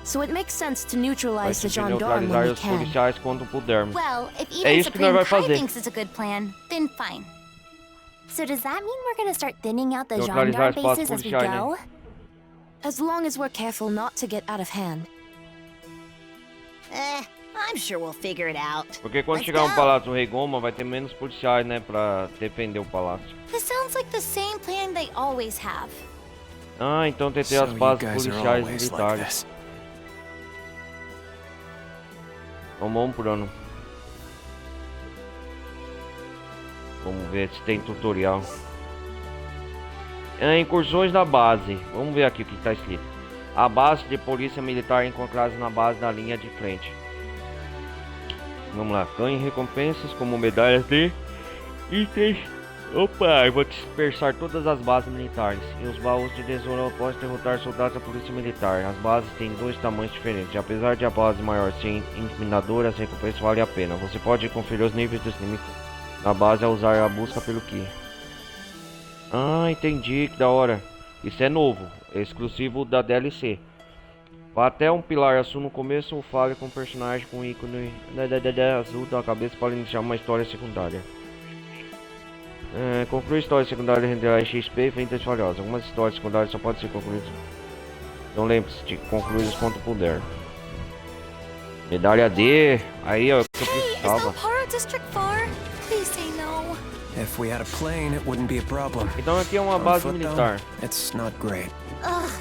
So it makes sense to Vai neutralize the ter que gendarme neutralizar when we os can. policiais quando pudermos. Well, if É even isso que nós Supreme vai Kai fazer. thinks it's a good plan, then fine. So does that mean we're gonna start thinning out the Neutralizar gendarme as bases bases as we policiais, go? né? As long as we're careful not to get out of hand. I'm sure we'll figure it out. Porque quando Let's chegar um go. palácio do Rei Goma, vai ter menos policiais, né? Pra defender o palácio. This sounds like the same plan they always have. Ah, então tem que ter So as you bases guys are policiais always like militares. this. Um bom plano. Vamos ver se tem tutorial. Incursões na base. Vamos ver aqui o que está escrito. A base de polícia militar encontrada na base da linha de frente. Vamos lá. Ganhe recompensas como medalhas de itens. Opa, eu vou dispersar todas as bases militares. E os baús de tesouro após derrotar soldados da polícia militar. As bases têm dois tamanhos diferentes. Apesar de a base maior ser intimidadoras, as recompensas valem a pena. Você pode conferir os níveis dos inimigos na base ao usar a busca pelo Ki. Ah, entendi, que da hora. Isso é novo, é exclusivo da DLC. Vá até um pilar azul no começo ou fale com um personagem com ícone azul da cabeça para iniciar uma história secundária. Concluir a história secundária renderá XP e vendas valiosas. Algumas histórias secundárias só podem ser concluídas. Então lembre-se de concluí-las quanto puder. Medalha D. Aí ó, que eu precisava. Paro District far? Please say no. If we had a plane, it wouldn't be a problem. Então aqui é uma On base foot, militar. though, it's not great. Ugh.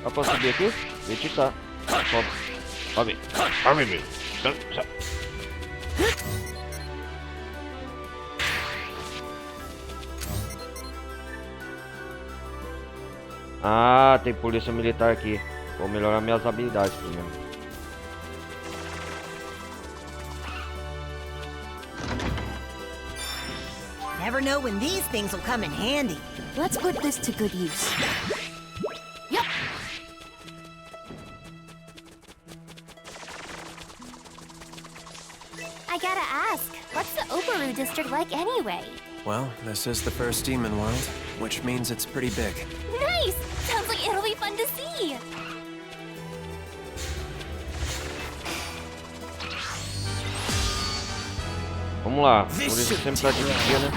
Dá pra subir aqui? Editar. Sobe. Sobe. Sobe. Ah, tem polícia militar aqui. Vou melhorar minhas habilidades primeiro. Never know when these things will come in handy. Let's put this to good use. Yep. I gotta ask, what's the Obaru district like anyway? Well, this is the first demon world, which means it's pretty big. Nice! Sounds like it'll be fun to see! Vamos lá, polícia sempre tá de vigia, né?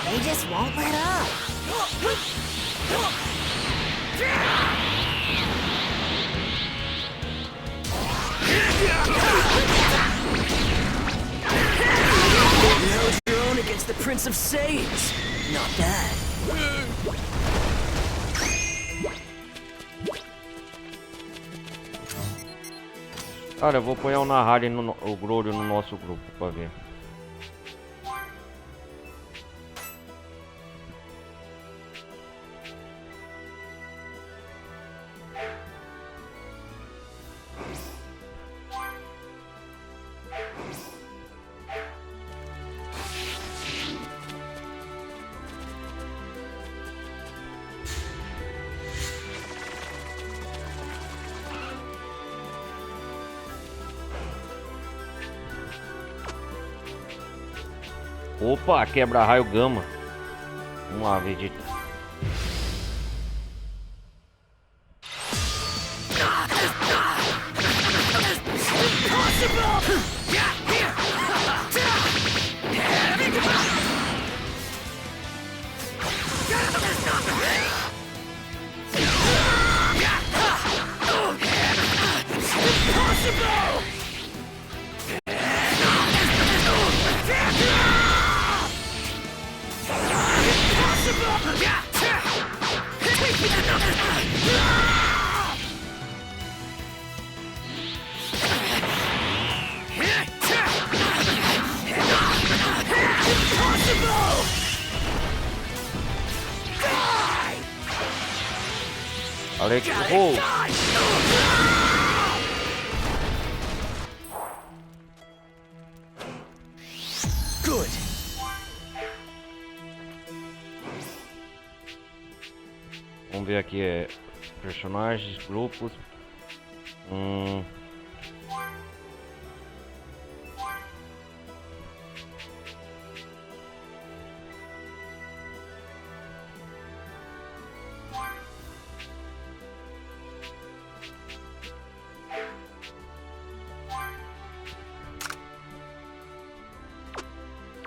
They just won't let up. You held your own against the Prince of Saiyans. Not bad. Cara, eu vou apoiar o Nahari o Grolho no nosso grupo pra ver. Opa, quebra-raio gama. Vamos lá, Vegeta. Falei que errou. Good. Vamos ver aqui, personagens, grupos.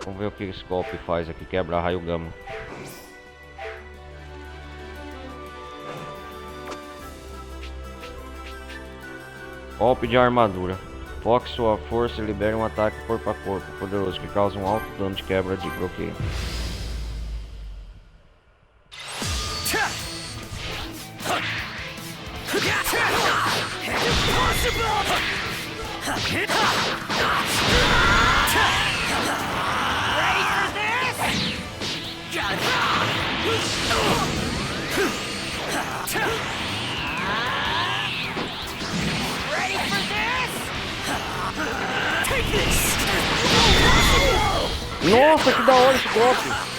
Vamos ver o que esse golpe faz aqui, quebra raio gama. Golpe de armadura. Foque sua força e libere um ataque corpo a corpo poderoso que causa um alto dano de quebra de bloqueio. Nossa, que da hora esse golpe!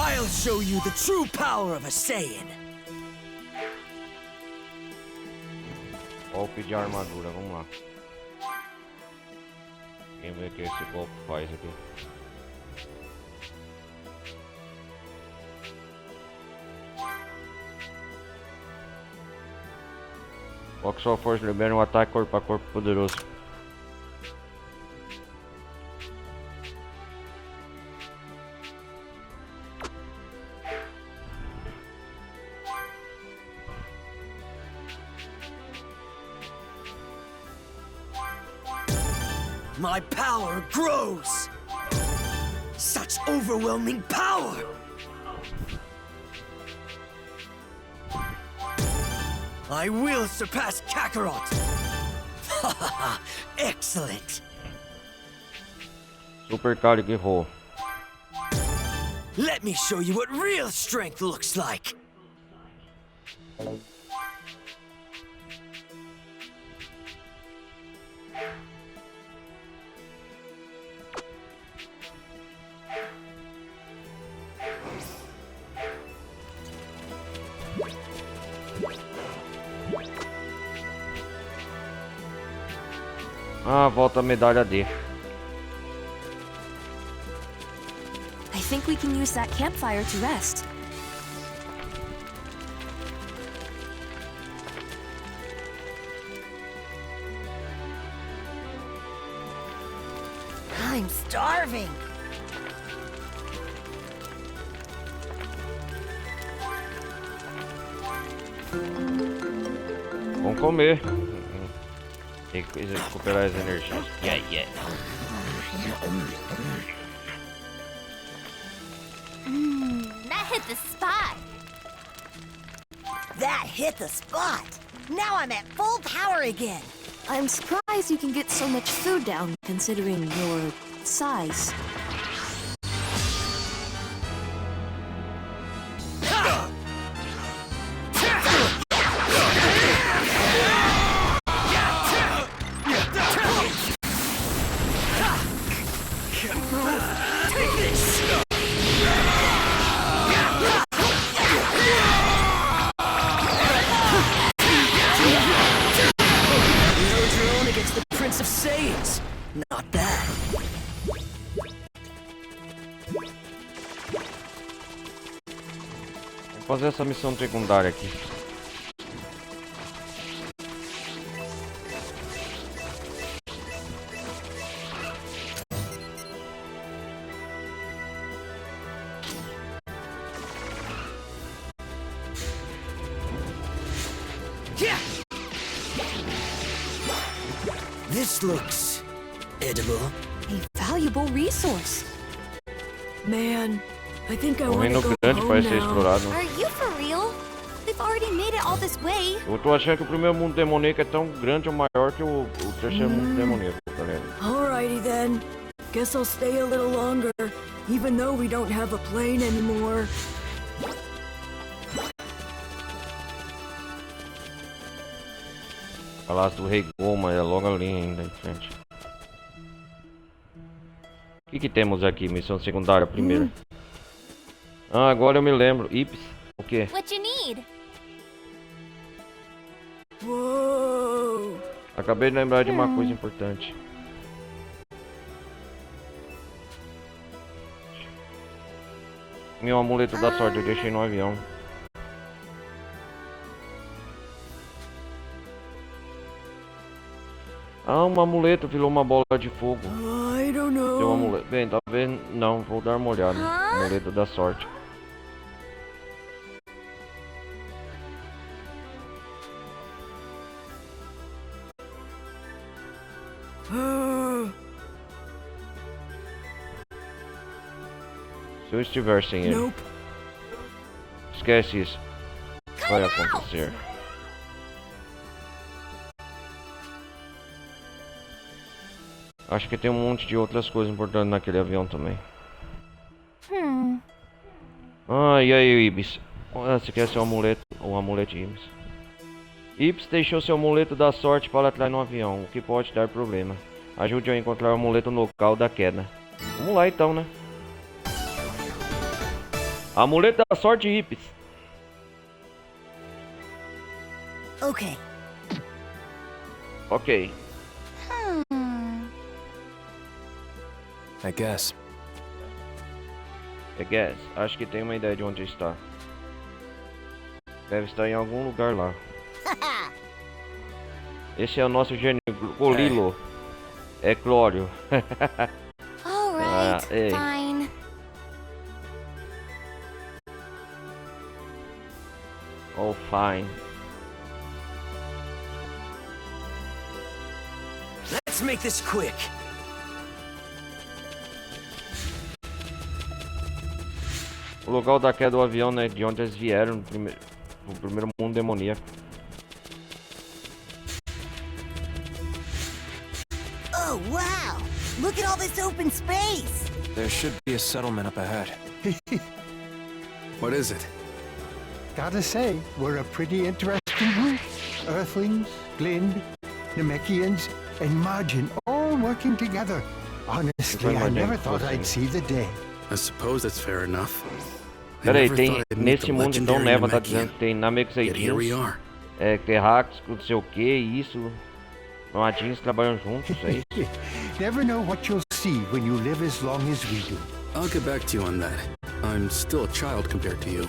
I'll show you the true power of a Saiyan. Golpe de armadura, vamos lá. Quem vê o que esse golpe faz aqui? Foque sua força, libera um ataque corpo a corpo poderoso. My power grows! Such overwhelming power! I will surpass Kakarot! Excellent! Super Calig errou. Let me show you what real strength looks like! Ah, volta a medalha D. I think we can use that campfire to rest. I'm starving. Vamos comer. Tem que recuperar as energias. Yeah. That hit the spot. That hit the spot. Now I'm at full power again. I'm surprised you can get so much food down, considering your size. fazer essa missão secundária aqui. This looks edible. A valuable resource. Man, I think I O want reino to go grande home parece ser now. explorado. Are you for real? We've already made it all this way. Eu tô achando que o primeiro mundo demoníaco é tão grande ou maior que o terceiro mundo demoníaco, galera. Alrighty then. Guess I'll stay a little longer, even though we don't have a plane anymore. Palácio do Rei Goma é logo ali ainda em frente. O que temos aqui? Missão secundária primeiro. Ah, agora eu me lembro. Ips, o quê? What you need? Whoa! Acabei de lembrar de uma coisa importante. Meu amuleto da sorte eu deixei no avião. Ah, um amuleto virou uma bola de fogo. I don't know. Deu um amuleto. Bem, talvez não, vou dar uma olhada. Amuleto da sorte. Se eu estiver sem ele. Nope. Esquece isso. Vai acontecer. Acho que tem um monte de outras coisas importantes naquele avião também. Ah, e aí, Ibis? Ah, você quer seu amuleto? O amuleto de Ibis. Ibis deixou seu amuleto da sorte para trás no avião, o que pode dar problema. Ajude a encontrar o amuleto no local da queda. Vamos lá então, né? Amuleto da sorte, Ibis. Okay. Ok. I guess. Acho que tenho uma ideia de onde está. Deve estar em algum lugar lá. Esse é o nosso gênio Golilo. É Clório. Alright, ei. fine. Oh, fine. Let's make this quick. O local da queda do avião, né? De onde eles vieram no primeiro mundo demoníaco. Oh, wow! Look at all this open space! There should be a settlement up ahead. What is it? Gotta say, we're a pretty interesting group. Earthlings, Glind, Namekians, and Majin all working together. Honestly, I never thought I'd see the day. I suppose that's fair enough. Peraí, tem nesse mundo então Neva tá dizendo que tem Namekians, Terrax, não sei o que, isso. Nomadinhos trabalham juntos, é isso? Never know what you'll see when you live as long as we do. I'll get back to you on that. I'm still a child compared to you.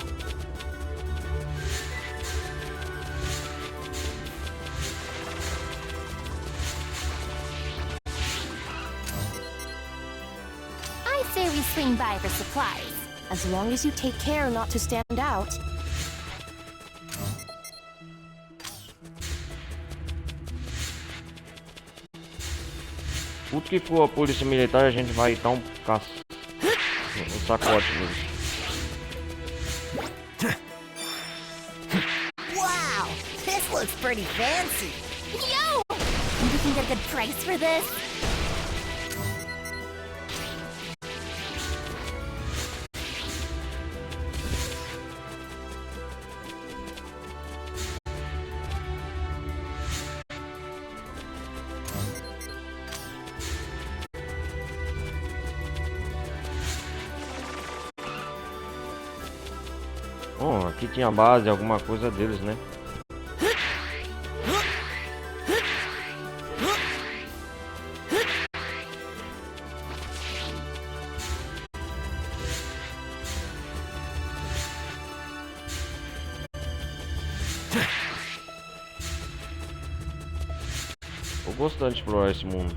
I say we swing by for supplies. As long as you take care not to stand out. Tudo que for a polícia militar a gente vai dar um sacode mesmo. Wow! This looks pretty fancy! Yo! Think you can get a good price for this? Oh, aqui tinha base, alguma coisa deles, né? gostando de explorar esse mundo.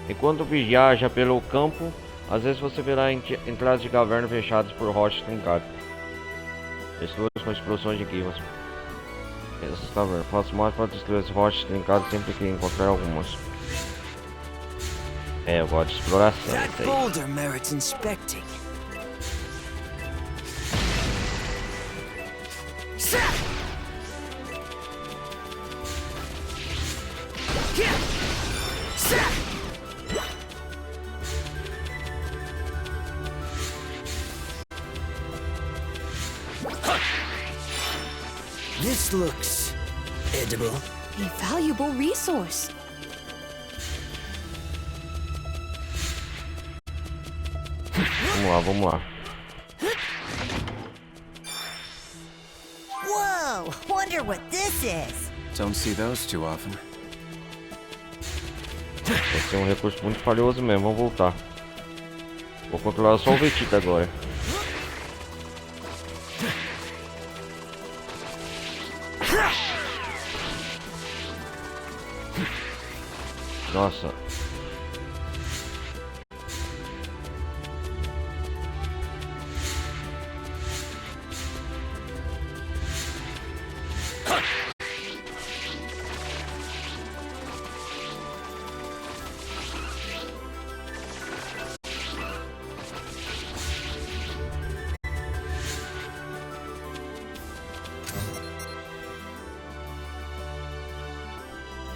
Enquanto viaja pelo campo, às vezes você verá entradas de caverna fechadas por rochas trincadas. Explore com explosões de climas. Essas cavernas. Faça mais para destruir as rochas trincadas sempre que encontrar algumas. É, eu gosto de exploração. That boulder merits inspecting. This looks edible. A valuable resource. Vamos lá. Whoa! Wonder what this is. Don't see those too often. Esse é um recurso muito falhoso mesmo, vamos voltar. Vou controlar só o Vegeta agora. Nossa.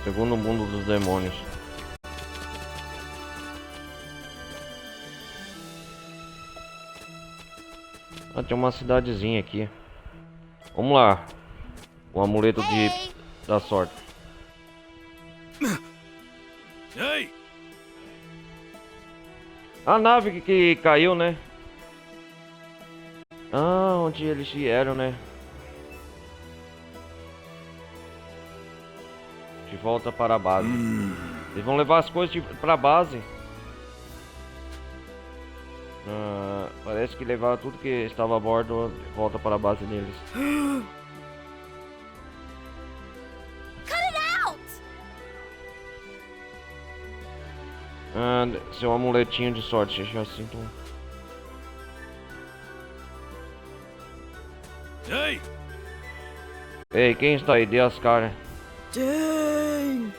Segundo mundo dos demônios. Ah, tem uma cidadezinha aqui. Vamos lá. O amuleto da sorte. Ei! A nave que caiu, né? Ah, onde eles vieram, né? De volta para a base. Eles vão levar as coisas para a base. Parece que levaram tudo que estava a bordo de volta para a base deles. Cut it out! Seu amuletinho de sorte, já sinto. Ei! Ei, quem está aí? Dê as caras. Dang!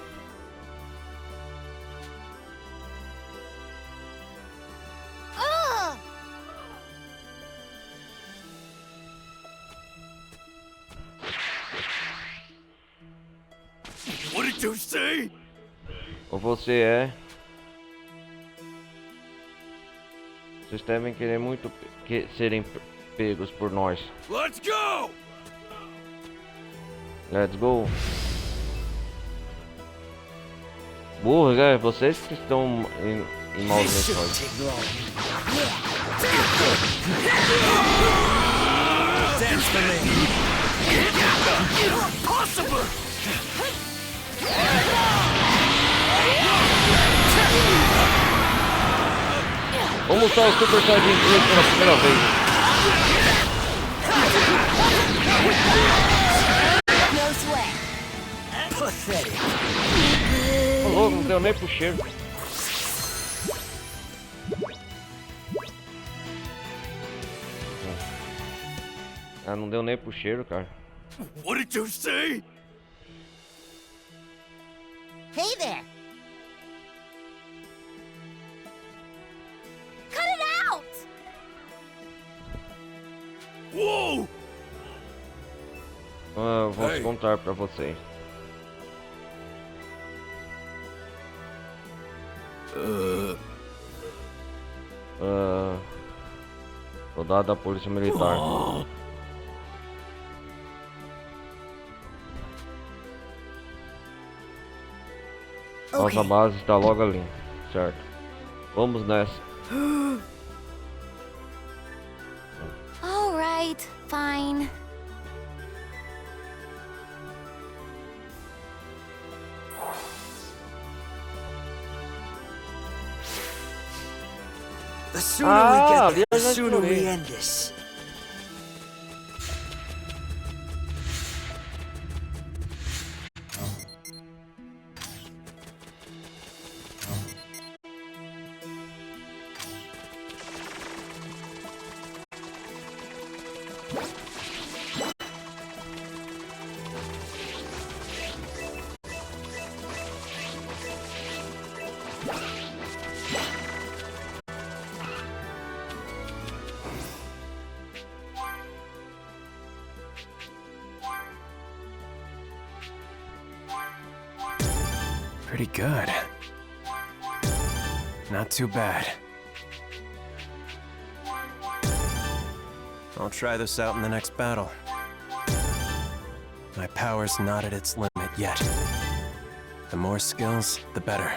What did you say? Ou você é? Vocês devem querer muito serem pegos por nós. Let's go! Let's go. Burros, vocês que estão em maus lençóis. Dance for me. Impossible! Vamos usar o Super Saiyajin 3 pela primeira vez. No sweat. Pathetic. Ô louco, não deu nem pro cheiro. Ah, não deu nem pro cheiro, cara. What did you say? Hey there. Cut it out! Whoa! Vou contar pra vocês. Soldado da Polícia Militar. Nossa base está logo ali, certo? Vamos nessa. All right, fine. The sooner we get there, the já sooner we explorei. end this. Pretty good. Not too bad. I'll try this out in the next battle. My power's not at its limit yet. The more skills, the better.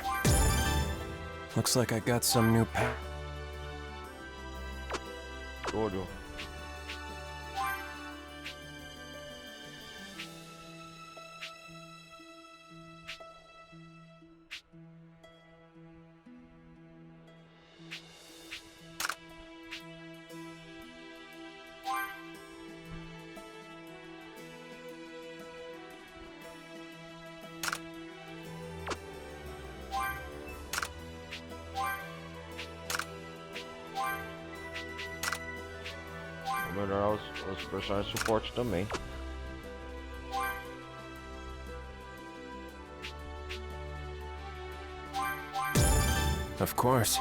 Looks like I got some new power. Olho. Vou melhorar os personagens de suporte também. Of course.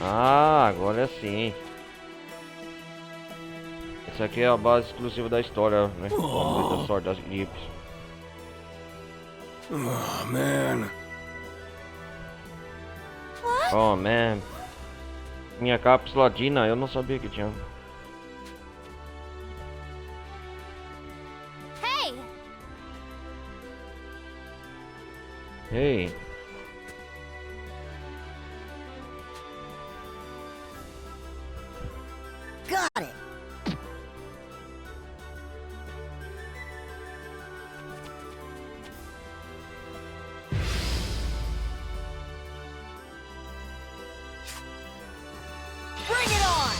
Ah, agora sim. Essa aqui é a base exclusiva da história, né? Da Sword das Gripes. Oh, man. Oh, man. Minha cápsula Dina, eu não sabia que tinha. Hey! Hey. Got it. Bring it on!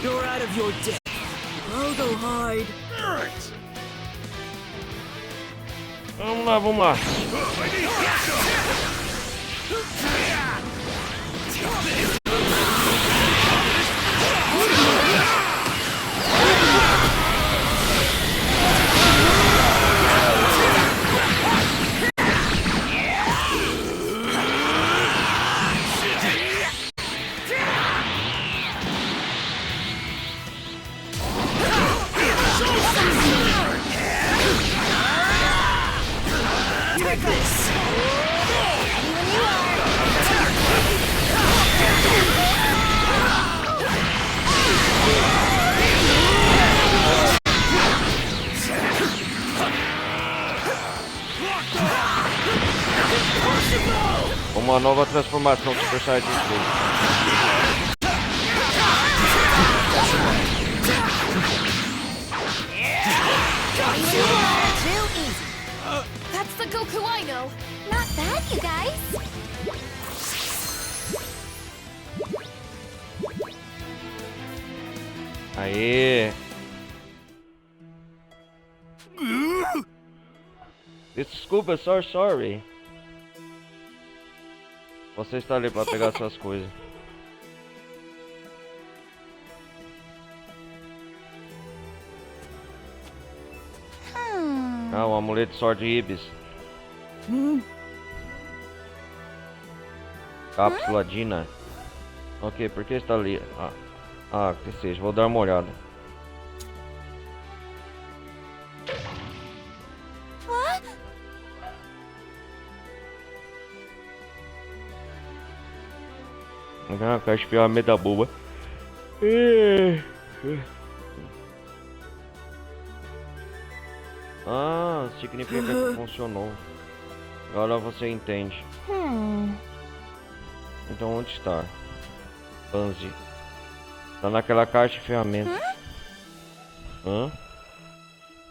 You're out of your depth. I'll go hide. Vamos lá, vamos lá. Uma nova transformação do Super Saiyajin 3. That's the Goku I know. Not bad, you guys. Aê! Desculpa, sorry. Você está ali para pegar suas coisas. Ah, o amuleto de Sword Ibis. Cápsula Dina. Ok, por que está ali? Que seja, vou dar uma olhada. A caixa de ferramenta boba. Ah, significa que funcionou. Agora você entende. Então onde está? Banzi. Tá naquela caixa de ferramentas.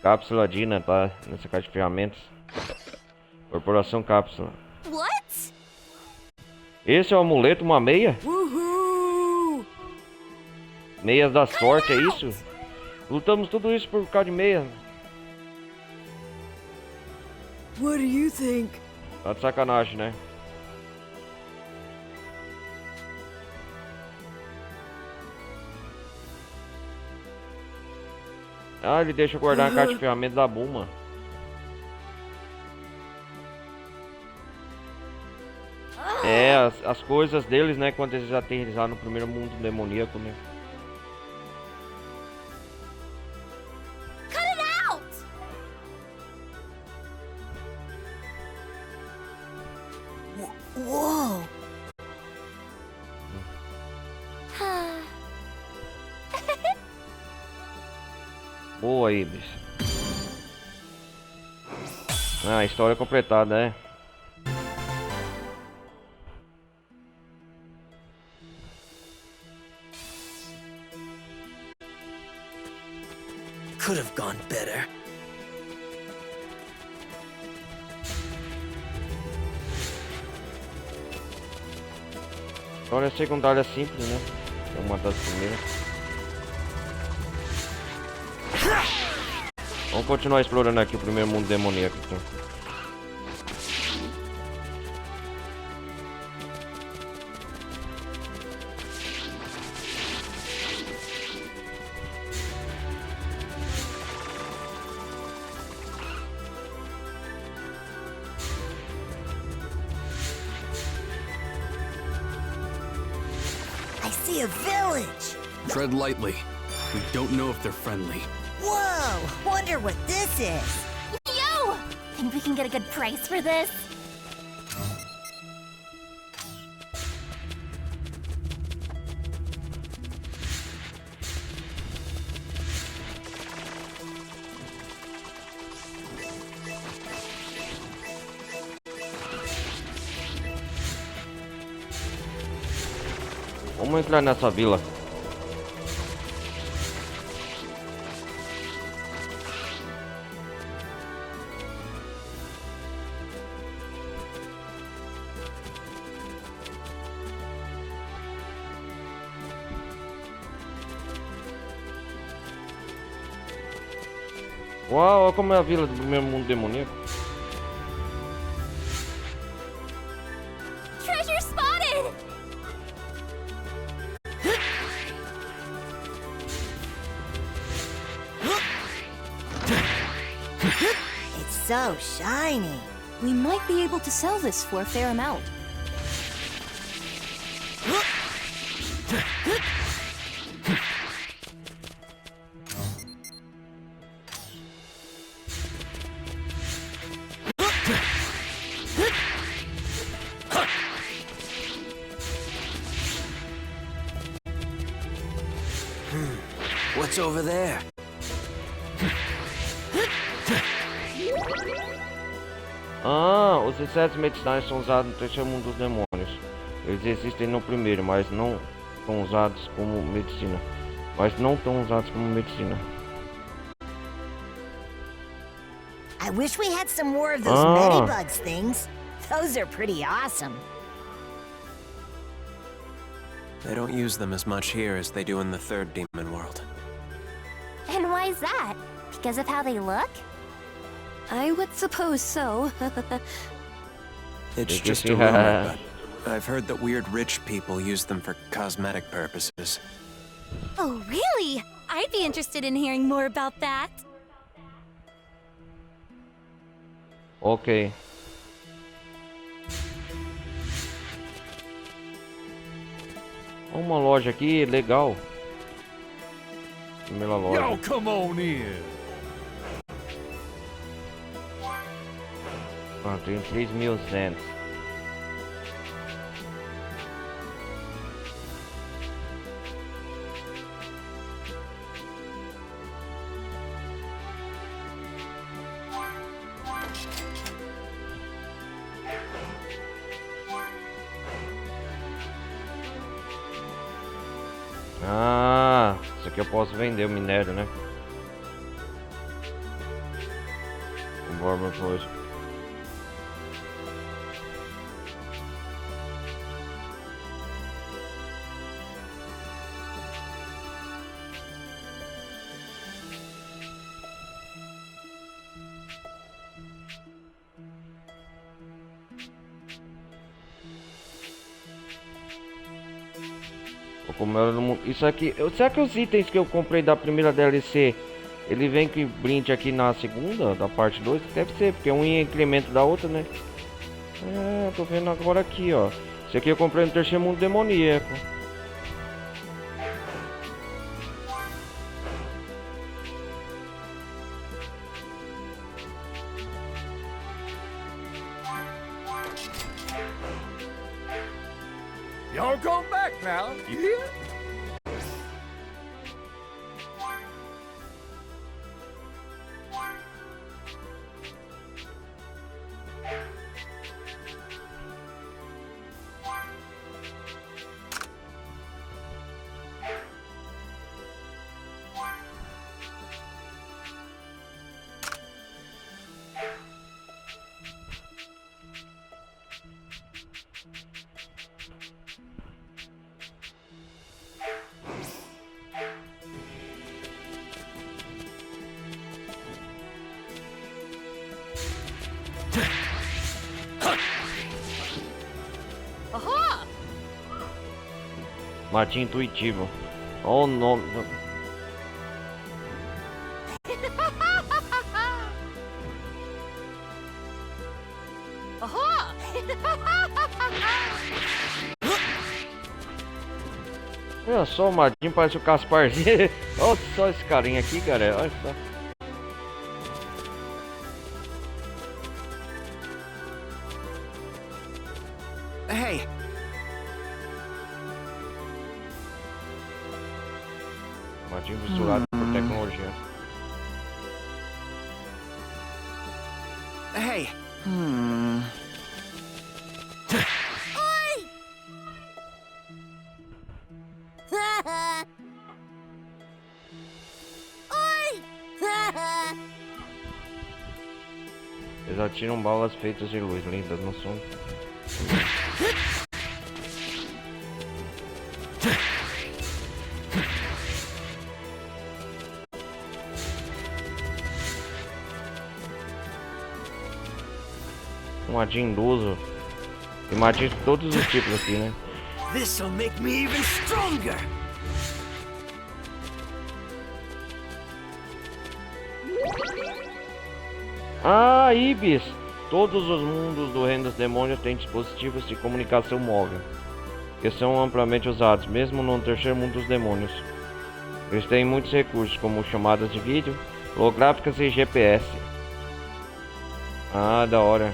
Cápsula Dina tá nessa caixa de ferramentas. Corporação Cápsula. What? Esse é o amuleto, uma meia? Woohoo! Meias da sorte, é isso? Lutamos tudo isso por causa de meia. What do you think? Tá de sacanagem, né? Ah, ele deixa eu guardar a caixa de ferramentas da Bulma. É, as coisas deles, né? Quando eles aterrizaram no primeiro mundo demoníaco, né? Cut it out! Whoa! Boa, Ibis. Ah, história completada, né? Could have gone better. História secundária simples, né? É uma das primeiras. Vamos continuar explorando aqui o primeiro mundo demoníaco. Então. I see a village! Tread lightly. We don't know if they're friendly. Whoa! Wonder what this is! Yo! Think we can get a good price for this? Vamos entrar nessa vila. Uau, olha como é a vila do primeiro mundo demoníaco. Treasure spotted! It's so shiny. We might be able to sell this for a fair amount. What's over there? Ah, os insetos medicinais são usados no terceiro mundo dos demônios. Eles existem no primeiro, mas não são usados como medicina. I wish we had some more of those Medibugs things. Those are pretty awesome. They don't use them as much here as they do in the third demon world. And why's that? Because of how they look? I would suppose so. It's just a rumor, but I've heard that weird rich people use them for cosmetic purposes. Oh, really? I'd be interested in hearing more about that. Ok. Uma loja aqui, legal. Primeira loja. Yo, come on in. Ah, tem 3.100. Ah, isso aqui eu posso vender o minério, né? Vamos depois. Isso aqui, será que os itens que eu comprei da primeira DLC, ele vem com brinde aqui na segunda, da parte 2? Deve ser, porque um é incremento da outra, né? É, tô vendo agora aqui, ó. Esse aqui eu comprei no Terceiro Mundo Demoníaco. Y'all come back now, you hear? Mate intuitivo. Olha o nome. Olha só, o Martinho parece o Casparzinho. Olha só esse carinha aqui, galera. Olha só. Hey. Martinho misturado por tecnologia. Hey. Eles atiram balas feitas de luz lindas no som. Um adindoso. Tem madinho de todos os tipos aqui, né? This'll make me even stronger. Ah, Ibis! Todos os mundos do Reino dos Demônios têm dispositivos de comunicação móvel, que são amplamente usados, mesmo no Terceiro Mundo dos Demônios. Eles têm muitos recursos, como chamadas de vídeo, holográficas e GPS. Ah, da hora.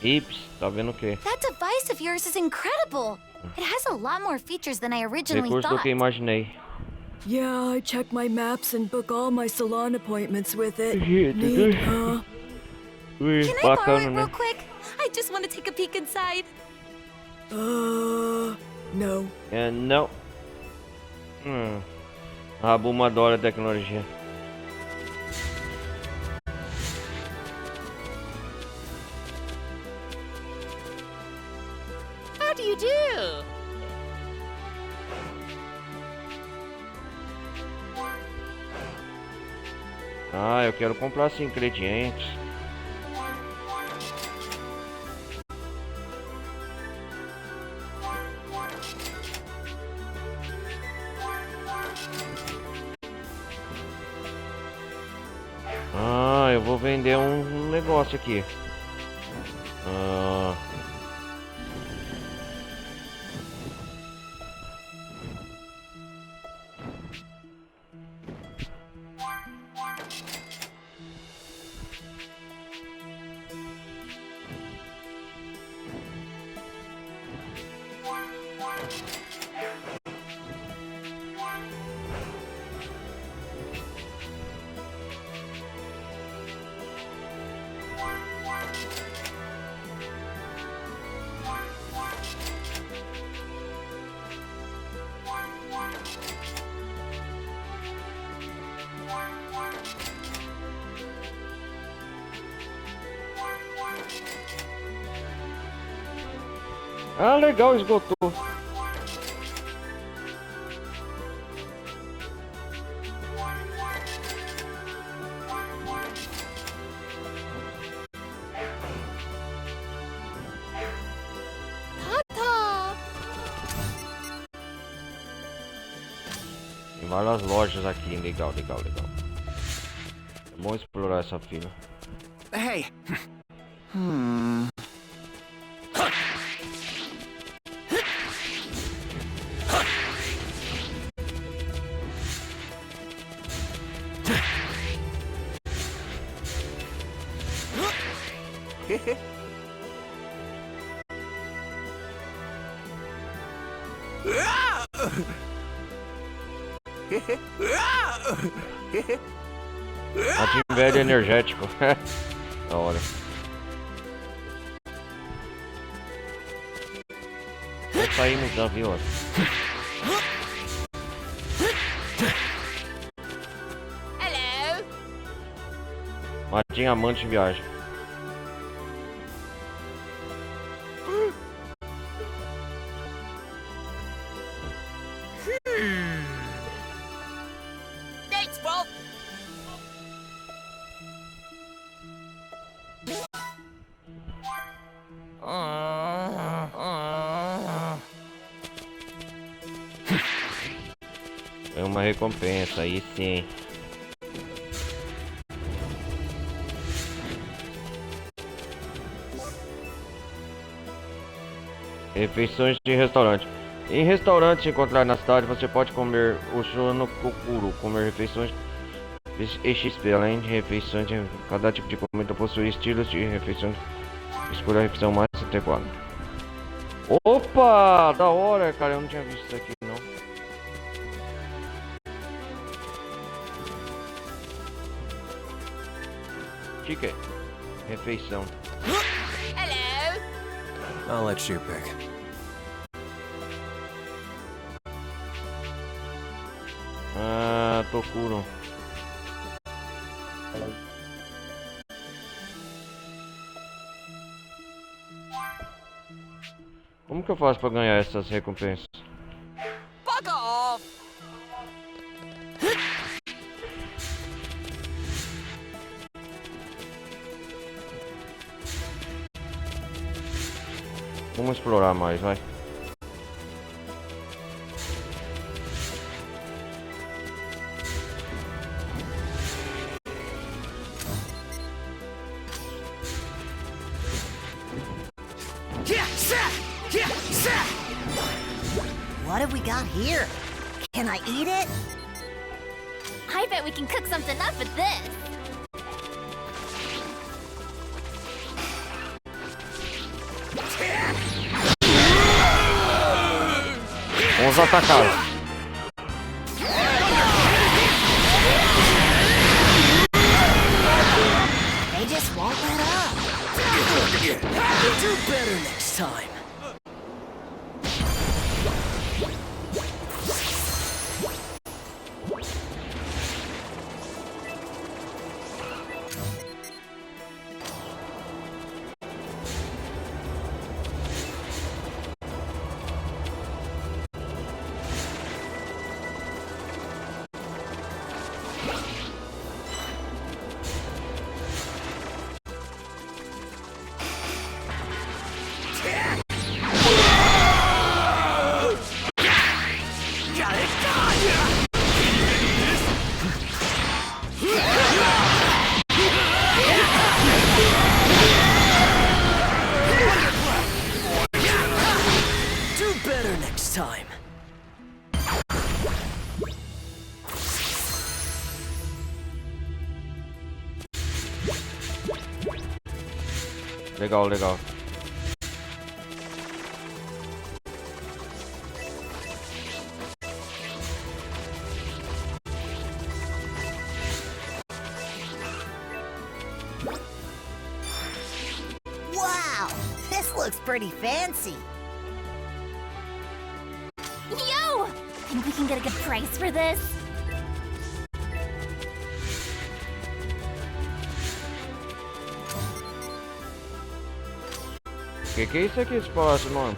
Ips, tá vendo o quê? That device of yours is incredible. It has a lot more features than I originally Recurso do thought. que imaginei. Yeah, I check my maps and book all my salon appointments with it. Yeah, Neat, huh? Can I borrow it real quick? I just want to take a peek inside. No. Não. A Buma adora a tecnologia. How do you do? Ah, eu quero comprar assim ingredientes. Ah, eu vou vender um negócio aqui. Ah, legal, esgotou. Tem várias lojas aqui, legal. É bom explorar essa fila. Hey. Ratinho velho energético. Da hora. Vou sair no desafio, ó. Hello. Ratinho amante viagem. Thanks, Bob. É uma recompensa, aí sim. Refeições de restaurante. Em restaurantes encontrados na cidade, você pode comer o shonokokuro, comer refeições XP, além de refeições de cada tipo de comida possui estilos de refeições. Escolha a refeição mais adequada. Opa, da hora, cara, eu não tinha visto isso aqui não. Chique, refeição. Hello. I'll let you pick. Ah, Tokuro. Como que eu faço pra ganhar essas recompensas? Fuck off. Vamos explorar mais, vai. What have we got here? Can I eat it? I bet we can cook something up with this. Vamos atacar. They just won't let up. Do better next time. Time. Legal, legal. Wow, this looks pretty fancy. Yo! Think we can get a good price for this? Que é isso aqui, esse palácio, mano?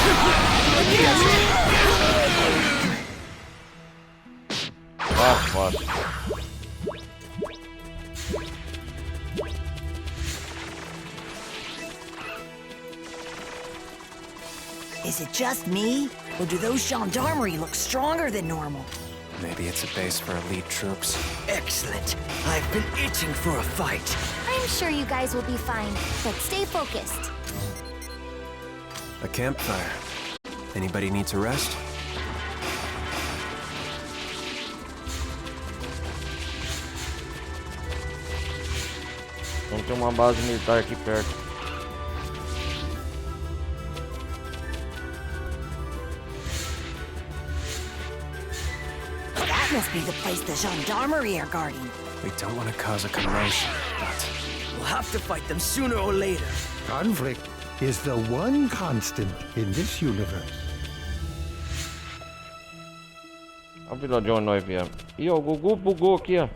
Is it just me? Or do those gendarmerie look stronger than normal? Maybe it's a base for elite troops. Excellent. I've been itching for a fight. I'm sure you guys will be fine, but stay focused. A campfire. Anybody needs a rest? Vamos ter uma base militar aqui perto. That must be the place the gendarmerie are guarding. We don't want to cause a commotion, but we'll have to fight them sooner or later. Conflict is the one constant in this universe. A vila de onde nós viemos. Ih, o Gugu bugou aqui, ó.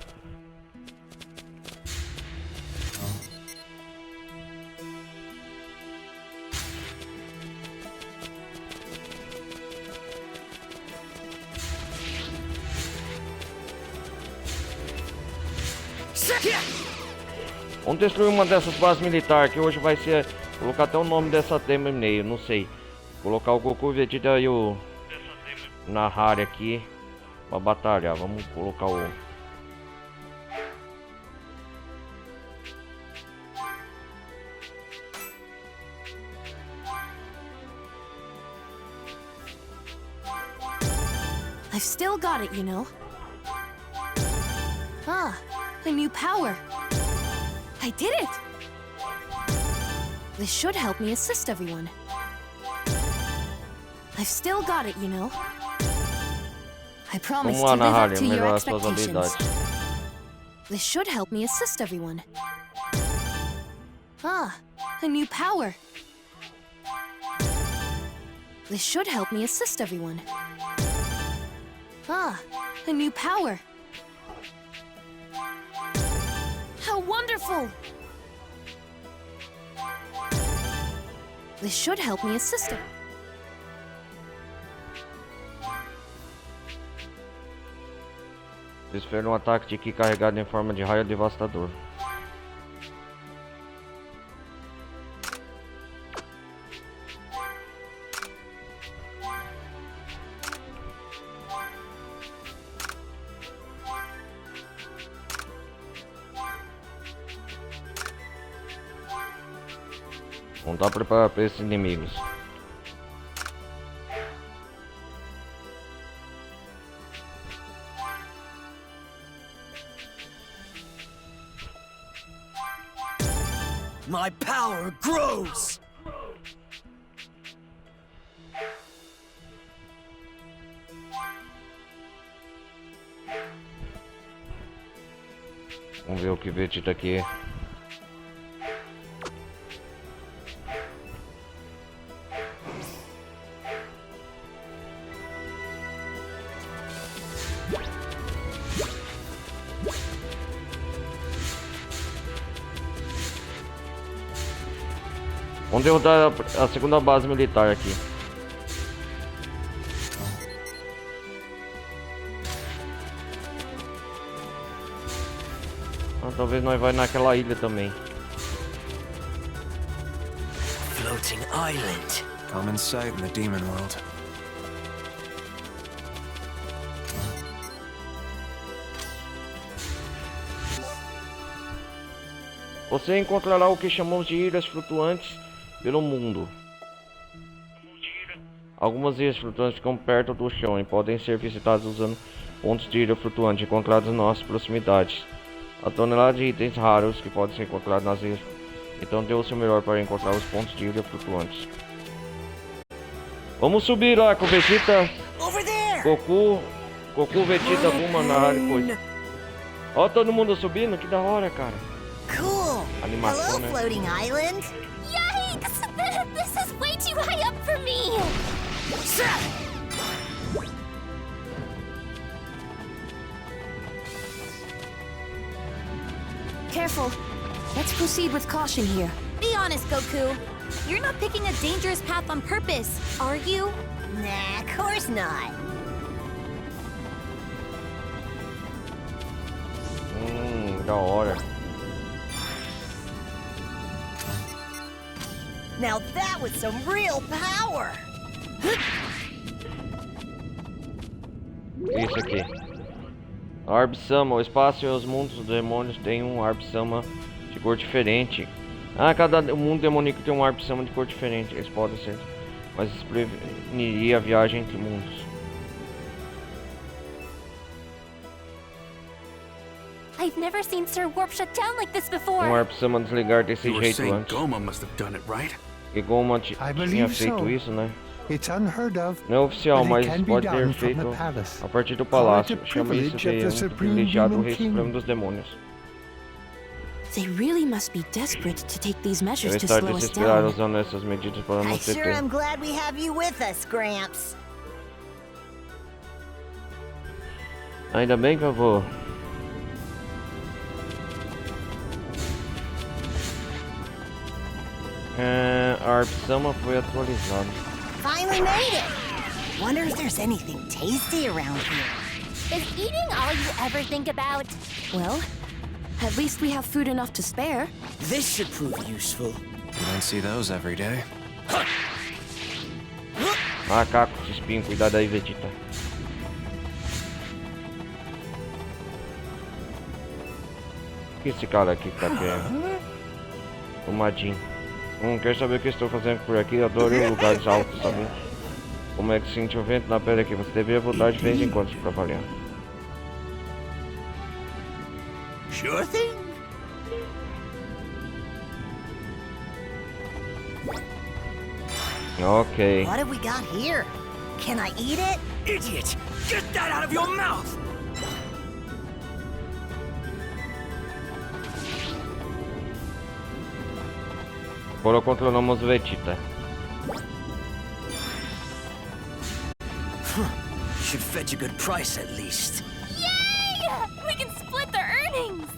Vamos destruir uma dessas bases militares, que hoje vai ser... Colocar até o nome dessa tema no meio, não sei. Colocar o Goku, o Vegeta e o... Nahari aqui pra batalhar. Vamos colocar o... I've still got it, you know. Ah, a new power. I did it! This should help me assist everyone. I've still got it, you know. I promise to live up to your expectations. This should help me assist everyone. Ah, a new power. This should help me assist everyone. Ah, a new power. How wonderful! This should help me assist him. Desfere um ataque de Ki carregado em forma de raio devastador. Vamos estar preparados para esses inimigos. My power grows! Vamos ver o que Vegeta aqui. Vamos derrotar a segunda base militar aqui. Talvez nós vai naquela ilha também. Floating island. Common sight in the demon world. Você encontrará o que chamamos de ilhas flutuantes pelo mundo. Algumas ilhas flutuantes ficam perto do chão e podem ser visitadas usando pontos de ilha flutuante encontrados nas nossas proximidades. A tonelada de itens raros que podem ser encontrados nas ilhas. Então dê o seu melhor para encontrar os pontos de ilha flutuantes. Vamos subir lá com o Vegeta, Goku, Vegeta, Bulma, Nahari, coisa. Ó, todo mundo subindo, que da hora, cara. Cool. Animação, Hello, floating island. Yikes! This is way too high up for me! Careful. Let's proceed with caution here. Be honest, Goku. You're not picking a dangerous path on purpose, are you? Nah, of course not. Da hora. Now that was some real power. Isso aqui. Orb Sama, o espaço e os mundos dos demônios têm um Orb Sama de cor diferente. Ah, cada mundo demoníaco tem um Orb Sama de cor diferente. Eles podem ser, mas isso preveniria a viagem entre mundos. I've never seen Sir Warp shut down like this before. Um Orb Sama desligar desse jeito antes. Goma must have done it, right? E Goma tinha feito isso, né? It's unheard of, não é oficial, mas can pode be ter done feito from the palace. a partir do palácio. Call it a Chama isso privilege of the de Supreme privilegiado do Rei Demon Supremo dos Demônios. They really must be desperate to take these measures Deve to estar slow us desesperado down. usando essas medidas para I nos sure deter. am glad we have you with us, Gramps. Ainda bem que eu vou. Orb Sama foi atualizado. Finally made it. Wonder if there's anything tasty around here. Is eating all you ever think about? Well, at least we have food enough to spare. This should prove useful. You don't see those every day. Macaco de espinho, cuidado aí, Vegeta. O que esse cara aqui tá querendo? Tomadinho. Quer saber o que estou fazendo por aqui? Adoro lugares altos, sabe? Como é que sente o vento na pele aqui? Você deveria voltar de vez em quando para avaliar. Sure thing. Ok. What have we got here? Can I eat it? Idiot! Get that out of your mouth! Agora controlamos o Vegeta. Should fetch a good price at least. Yay! We can split the earnings!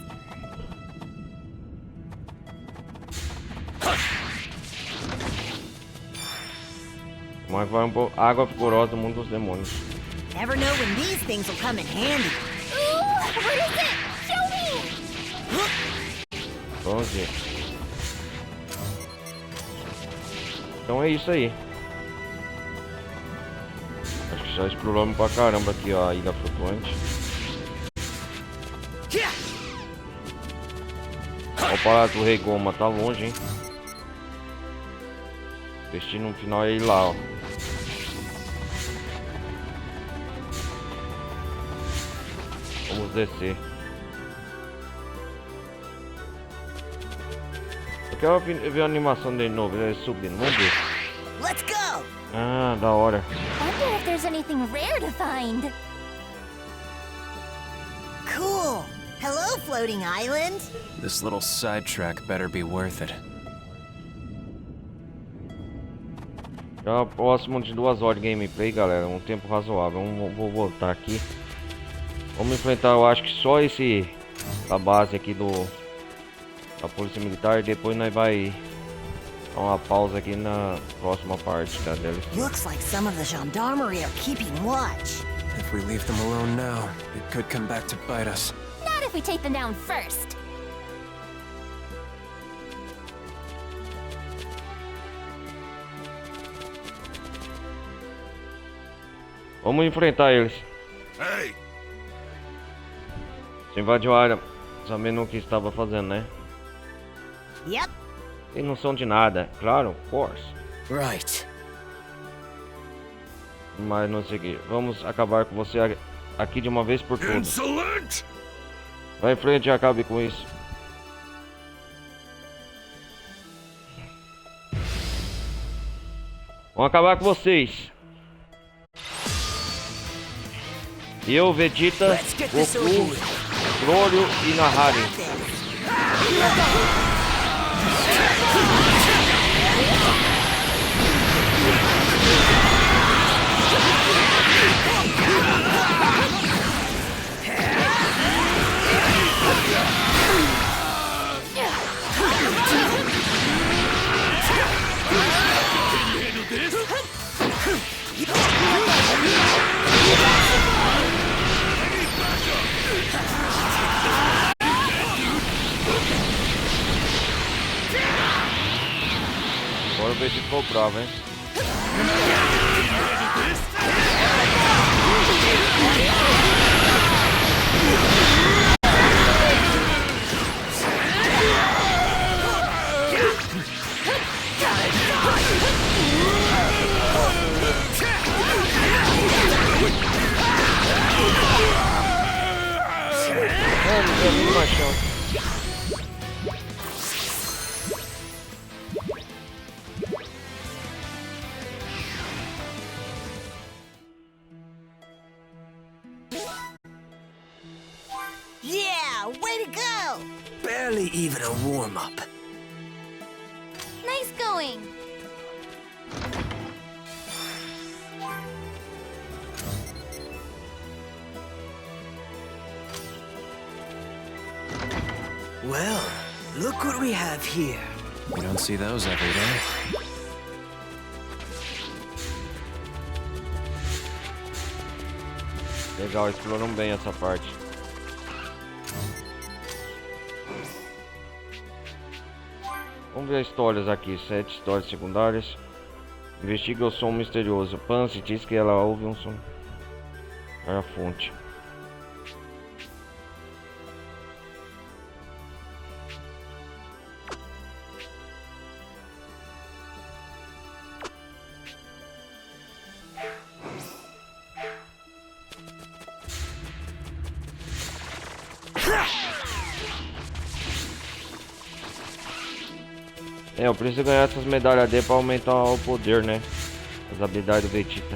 Mas vai água vigorosa do mundo dos demônios. Never know when these things will come in handy. Ooh, what is it? Show me! Vamos ver. Então é isso aí. Acho que já exploramos pra caramba aqui ó, a ilha flutuante. O Palácio do Rei Goma tá longe, hein? O destino final é ir lá, ó. Vamos descer. Eu quero ver a animação de novo, ele subindo, vamos ver. Let's go! Ah, da hora. Wonder if there's anything rare to find. Cool! Hello, floating island! This little sidetrack better be worth it. Já próximo de 2 horas de gameplay, galera, um tempo razoável. Vou voltar aqui. Vamos enfrentar, eu acho que só a base aqui da Polícia Militar. Depois nós vai dar uma pausa aqui na próxima parte da DLC. Looks like some of the gendarmerie are keeping watch. If we leave them alone now, it could come back to bite us. Not if we take them down first. Vamos enfrentar eles. Hey! Você invadiu a área sabendo o que estava fazendo, né? Yep. Tem noção de nada, claro, of course. Right. Mas não sei o que. Vamos acabar com você aqui de uma vez por todas. Insolent! Vai em frente e acabe com isso. Vamos acabar com vocês. Eu, Vegeta, Goku, Broly e Nahari. Agora o Vegeta ficou bravo, hein? a mínima chance. Yeah, way to go! Barely even a warm-up. Nice going. Well, look what we have here. You don't see those every day. Legal, exploram bem essa parte. Vamos ver as histórias aqui. 7 histórias secundárias. Investiga o som misterioso. Pansy diz que ela ouve um som. É a fonte. Eu preciso ganhar essas medalhas D pra aumentar o poder, né? As habilidades do Vegeta.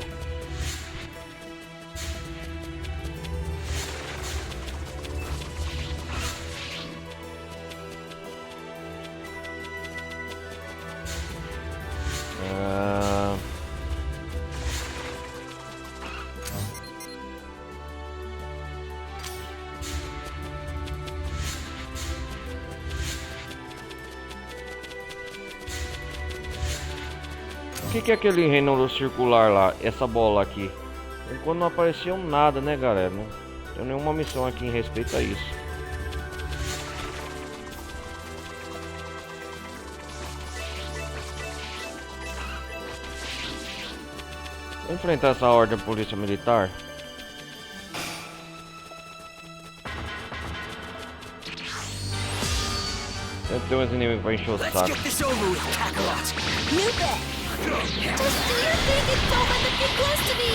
O que é aquele reino circular lá? Essa bola aqui. Enquanto não apareceu nada, né, galera? Não tem nenhuma missão aqui em respeito a isso. Vamos enfrentar essa ordem de polícia militar. Deve ter uns inimigos pra encher o saco. You bet! Just do your thing and don't let them get close to me!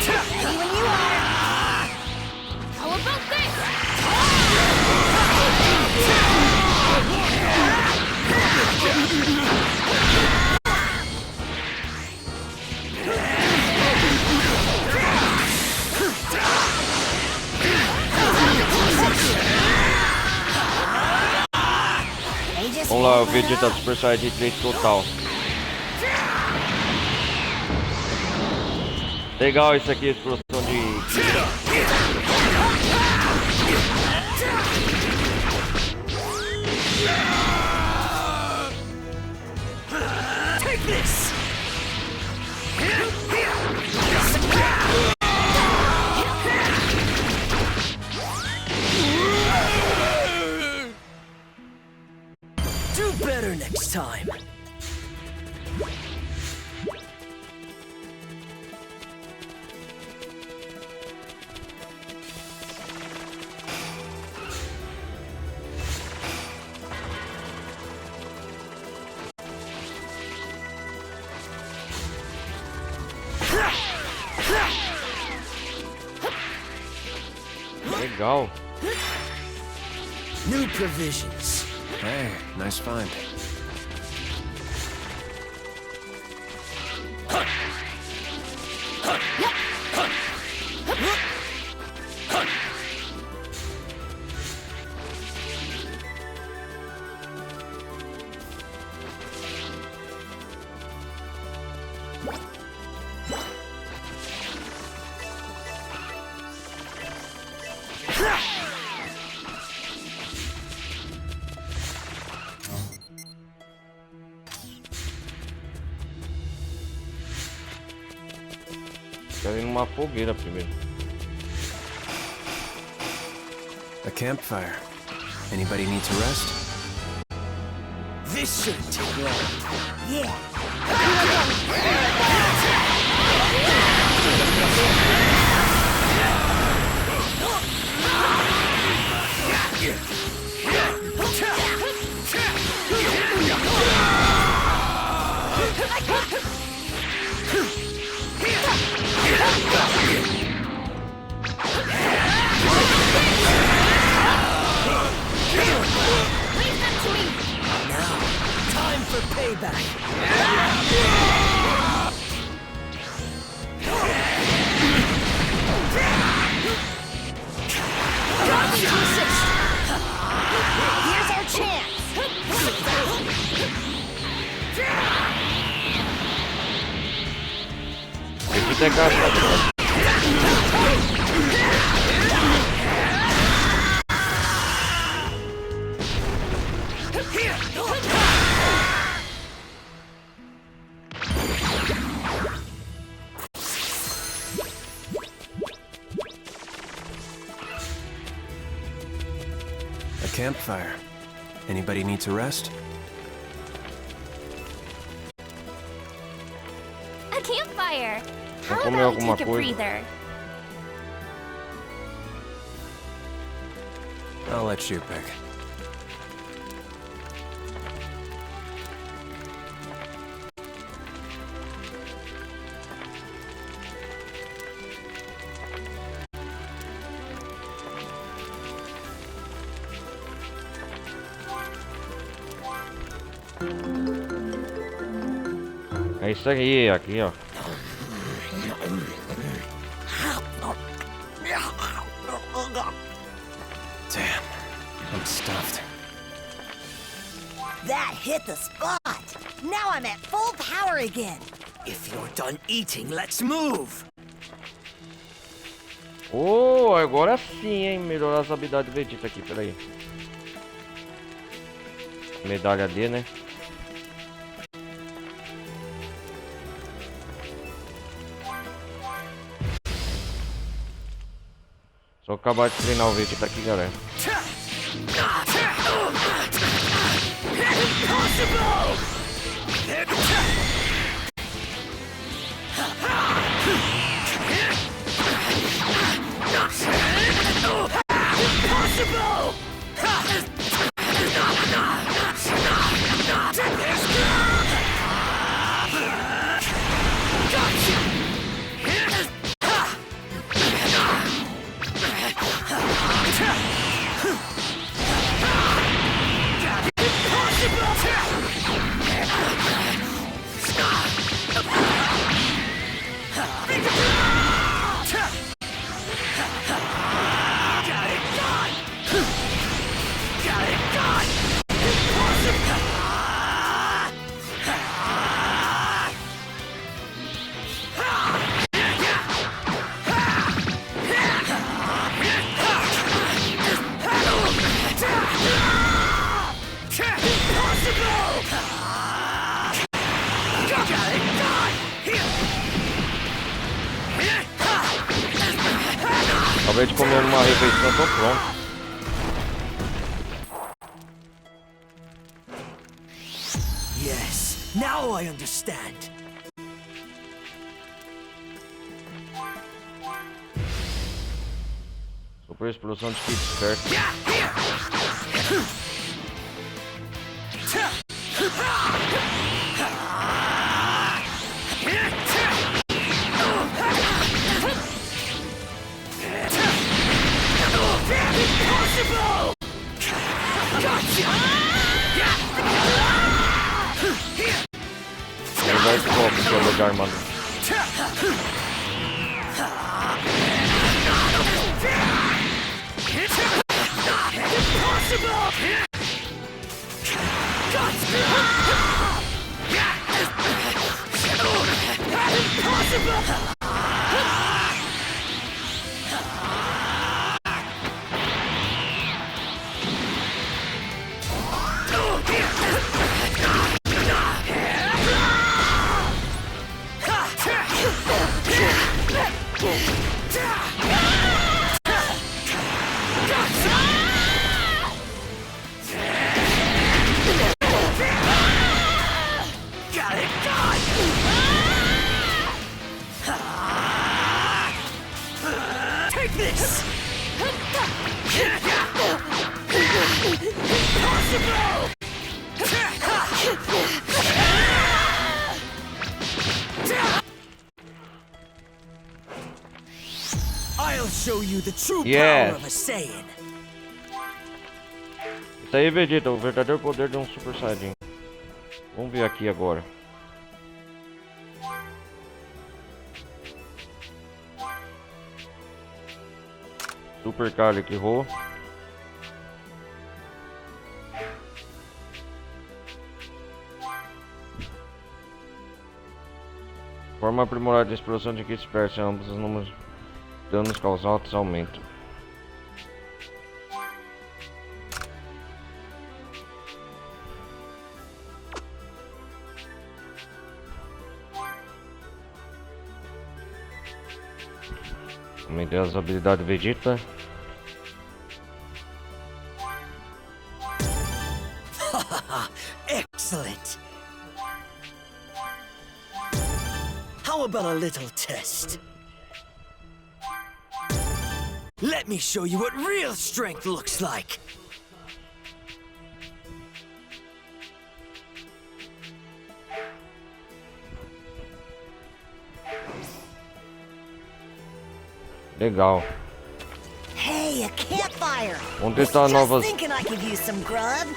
Ready when you are! How about this? Vamos lá, o Vegeta Super Saiyajin 3 total. Legal isso aqui, explosão de... Take this! Do better next time. Legal. New provisions. Hey, nice find. Quero ir numa fogueira primeiro. A campfire. Anybody need to rest? This shouldn't take long. Yeah! for payback. Here's our chance. Esse tem cara. A campfire. Anybody need to rest? A campfire. How Vou comer about alguma take a coisa. breather? I'll let you pick. É isso aí, aqui, ó. Damn, I'm stuffed. That hit the spot. Now I'm at full power again. If you're done eating, let's move. Oh, agora sim, hein? Melhorar as habilidades do Vegeta aqui, peraí. Medalha D, né? Só acabar de treinar o Vegeta aqui, galera. Acabei de comer uma refeição, tô pronto. Yes, now I understand. Super explosão de kit certo. Ele vai de volta que é o lugar, mano. Take this! I'll show you the true power of a Saiyan. Isso aí, Vegeta, o verdadeiro poder de um Super Saiyajin. Vamos ver aqui agora. Super Garlic Roll. Forma aprimorada de explosão de kits dispersa, ambos os números de danos causados aumentam. Aumentei as habilidades do Vegeta. Excellent. How about a little test? Let me show you what real strength looks like. Legal. Hey, a campfire. Vamos testar novas. Thinking I could use some grub.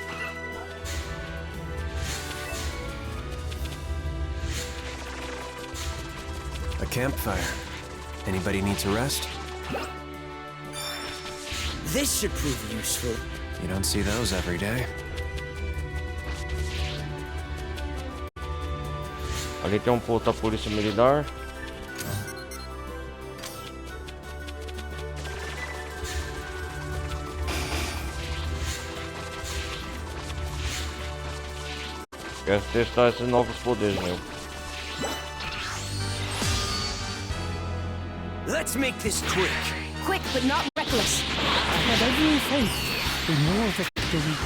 A campfire. Anybody needs a rest? This should prove useful. You don't see those every day. Ali tem posto da polícia militar. Quero testar esses novos poderes, meu. Let's make this quick. Quick, but not reckless. Whatever you face, the more victory.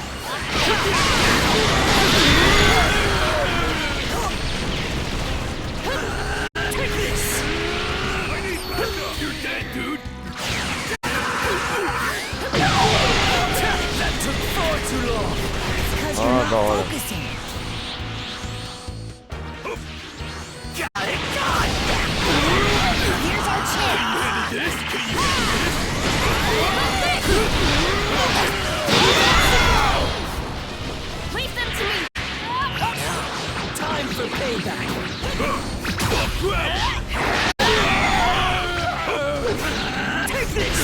Take this! I need backup! You're dead, dude! That took far too long! Because you're not focusing. Got it! God! Here's our chance. Leave them to me. Time for payback! Take this!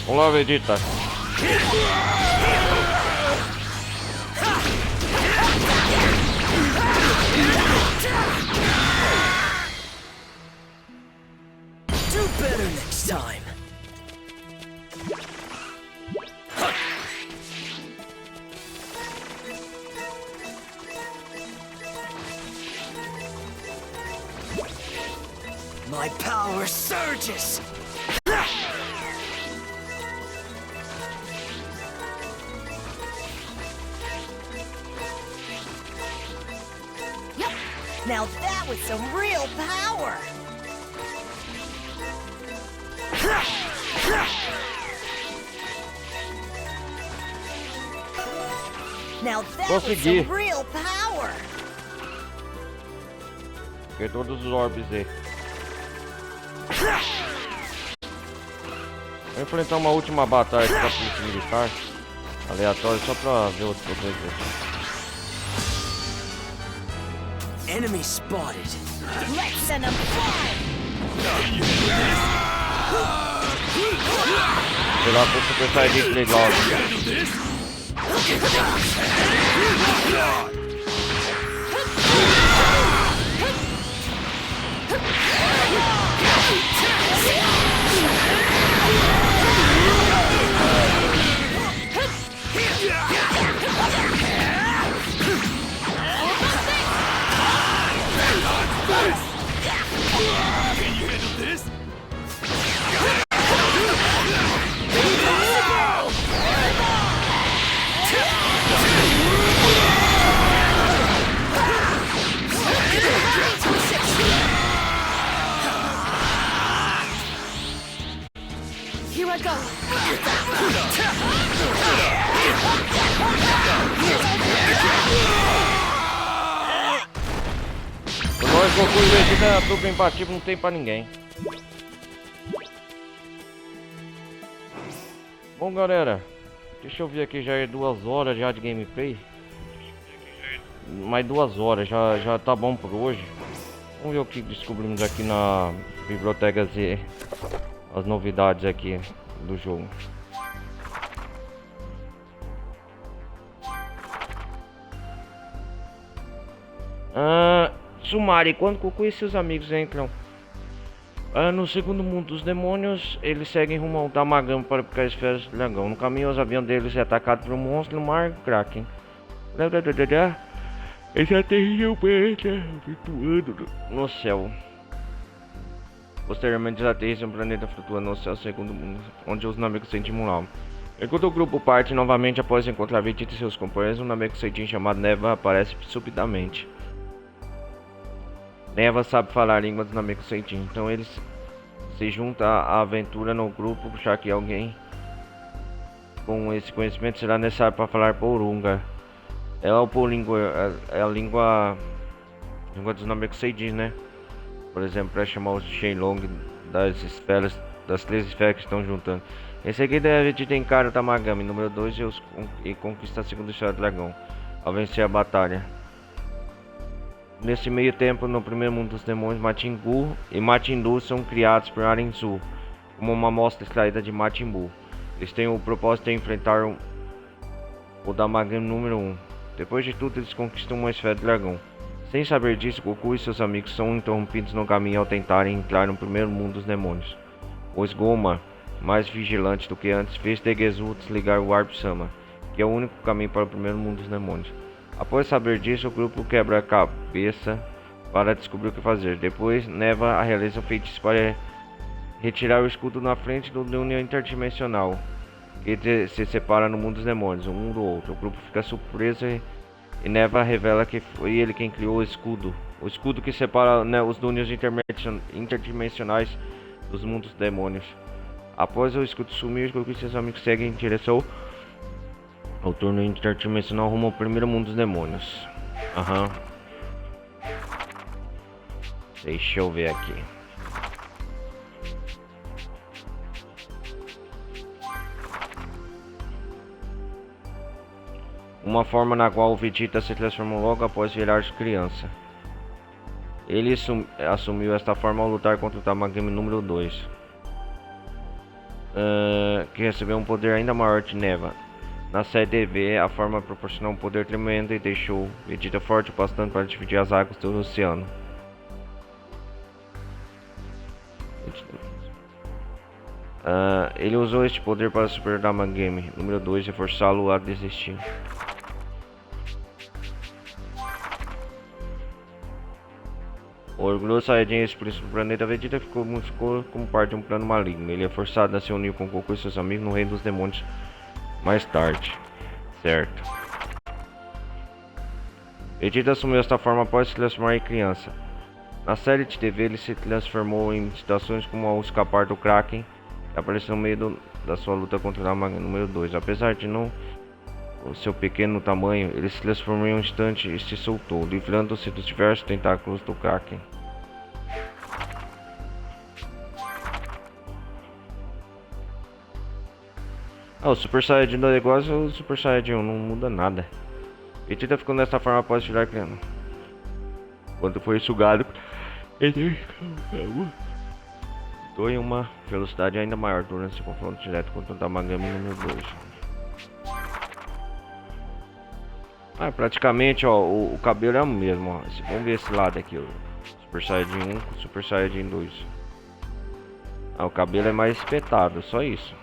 Vamos lá, Vegeta. Do better next time. My power surges. Now that was some real power. Now that was some real power. Peguei todos os orbes aí. Vou enfrentar uma última batalha aqui com a polícia militar. Aleatório, só pra ver outro poder aqui. Enemy spotted. Let's send them flying. Sei lá, pro Super Saiyajin legal. Can you handle this? Goku e Vegeta é dupla imbatível, não tem pra ninguém. Bom, galera, deixa eu ver aqui, já é 2 horas já de gameplay. Mais 2 horas, já tá bom por hoje. Vamos ver o que descobrimos aqui na biblioteca Z, as novidades aqui do jogo. Sumari, quando Goku e seus amigos entram no segundo mundo dos demônios, eles seguem rumo ao Tamagami para buscar as esferas do dragão. No caminho, os aviões deles é atacado por um monstro no mar, Kraken. Eles aterrissam flutuando no céu. Posteriormente, eles aterrissam um planeta flutuando no céu segundo mundo, onde os Namekusei sentem um. Enquanto o grupo parte novamente após encontrar Vegeta e seus companheiros, um Namekusei chamado Neva aparece subitamente. Neva sabe falar a língua dos Namekusei, então eles se juntam à aventura no grupo, já que alguém com esse conhecimento será necessário para falar Porunga. É o Políngua, é a língua dos Namekusei, né? Por exemplo, para chamar o Shenlong das esferas, das 3 esferas que estão juntando. Em seguida, Vegeta encara o Tamagami número 2 e conquista a segunda esfera do dragão, ao vencer a batalha. Nesse meio tempo, no primeiro mundo dos demônios, Majin Buu e Majin Buu são criados por Arenzu, como uma amostra extraída de Majin Buu. Eles têm o propósito de enfrentar o Tamagami número 1. Depois de tudo, eles conquistam uma esfera do dragão. Sem saber disso, Goku e seus amigos são interrompidos no caminho ao tentarem entrar no primeiro mundo dos demônios. Os Goma, mais vigilantes do que antes, fez Degezu desligar o Warp Sama, que é o único caminho para o primeiro mundo dos demônios. Após saber disso, o grupo quebra a cabeça para descobrir o que fazer. Depois, Neva realiza um feitiço para retirar o escudo na frente do União Interdimensional, que se separa no mundo dos demônios, um do outro. O grupo fica surpreso e Neva revela que foi ele quem criou o escudo que separa, né, os Uniões Interdimensionais dos mundos dos demônios. Após o escudo sumir, os grupos e seus amigos seguem em direção ao turno interdimensional rumo ao primeiro mundo dos demônios. Deixa eu ver aqui. Uma forma na qual o Vegeta se transformou logo após virar criança. Ele assumiu esta forma ao lutar contra o Tamagami número 2, que recebeu um poder ainda maior de Neva. Na série TV, a forma proporcionou um poder tremendo e deixou Vegeta forte o bastante para dividir as águas do oceano. Ele usou este poder para superar o Tamagami número 2 e forçá-lo a desistir. O orgulhoso Saiyajin expresso do planeta Vegeta ficou como parte de um plano maligno. Ele é forçado a se unir com Goku e seus amigos no reino dos demônios mais tarde, certo? Vegeta assumiu esta forma após se transformar em criança. Na série de TV, ele se transformou em situações como ao escapar do Kraken, que apareceu no meio da sua luta contra o Tamagami número 2. Apesar de não o seu pequeno tamanho, ele se transformou em um instante e se soltou, livrando-se dos diversos tentáculos do Kraken. O Super Saiyajin 2 é igual ao Super Saiyajin 1, não muda nada. Vegeta ficou dessa forma após virar criança. Quando foi sugado, ele estou em uma velocidade ainda maior durante esse confronto direto contra o Tamagami número 2. Praticamente, ó, o cabelo é o mesmo, ó. Vamos ver esse lado aqui, ó. Super Saiyajin 1 com Super Saiyajin 2. O cabelo é mais espetado, só isso.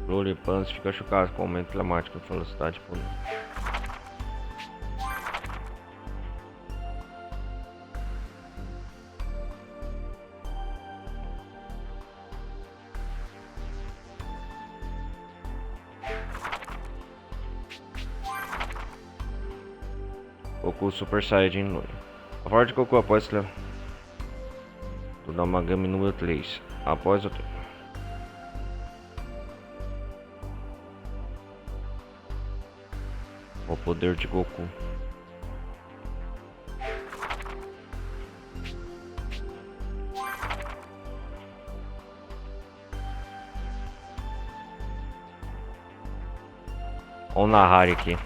Lolipans fica chocado com o aumento dramático de velocidade por Goku Super Saiyajin. A forma de Goku após do Damagami número 3. Após o poder de Goku. Vamos narrar aqui.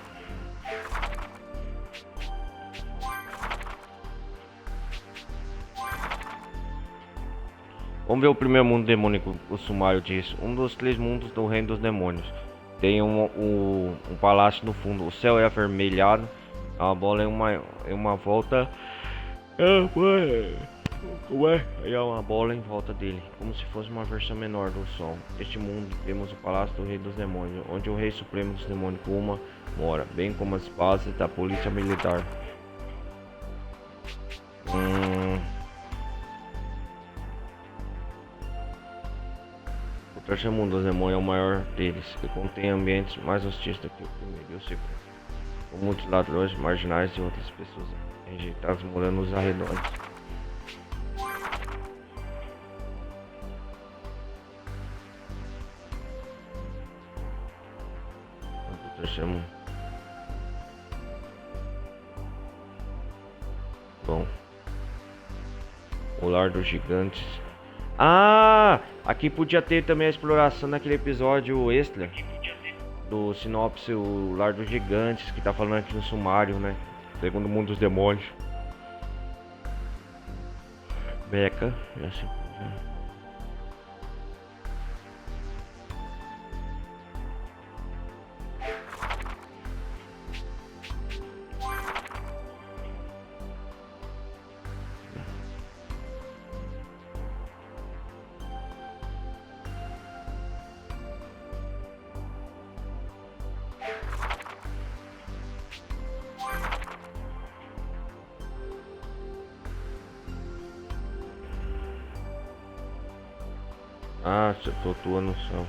Vamos ver o primeiro mundo demônico. O sumário diz: um dos 3 mundos do reino dos demônios. Tem um palácio no fundo. O céu é avermelhado. A bola é uma volta. É uma bola em volta dele, como se fosse uma versão menor do sol. Neste mundo temos o palácio do rei dos demônios, onde o rei supremo dos demônios Kuma mora, bem como as bases da polícia militar. O terceiro mundo dos demônios é o maior deles, que contém ambientes mais hostis do que o primeiro e o segundo, com muitos ladrões, marginais e outras pessoas rejeitadas morando nos arredores. Bom, o lar dos gigantes. Ah, aqui podia ter também a exploração naquele episódio extra do sinopse, o lar dos gigantes, que tá falando aqui no sumário, né? Segundo o mundo dos demônios. Beca, e assim. Ah, você flutua no céu.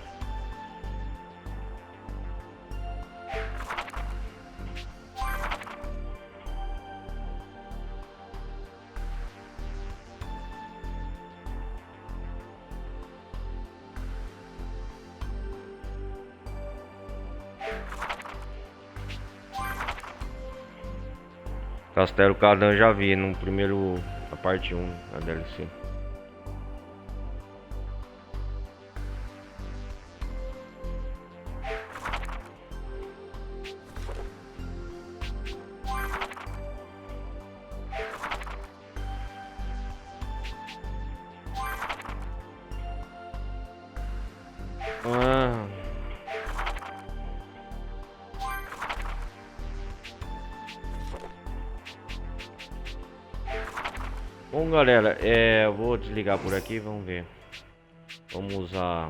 Castelo Kadan já vi no primeiro, a parte 1 da DLC. Bom, galera, eu vou desligar por aqui, vamos ver. Vamos usar...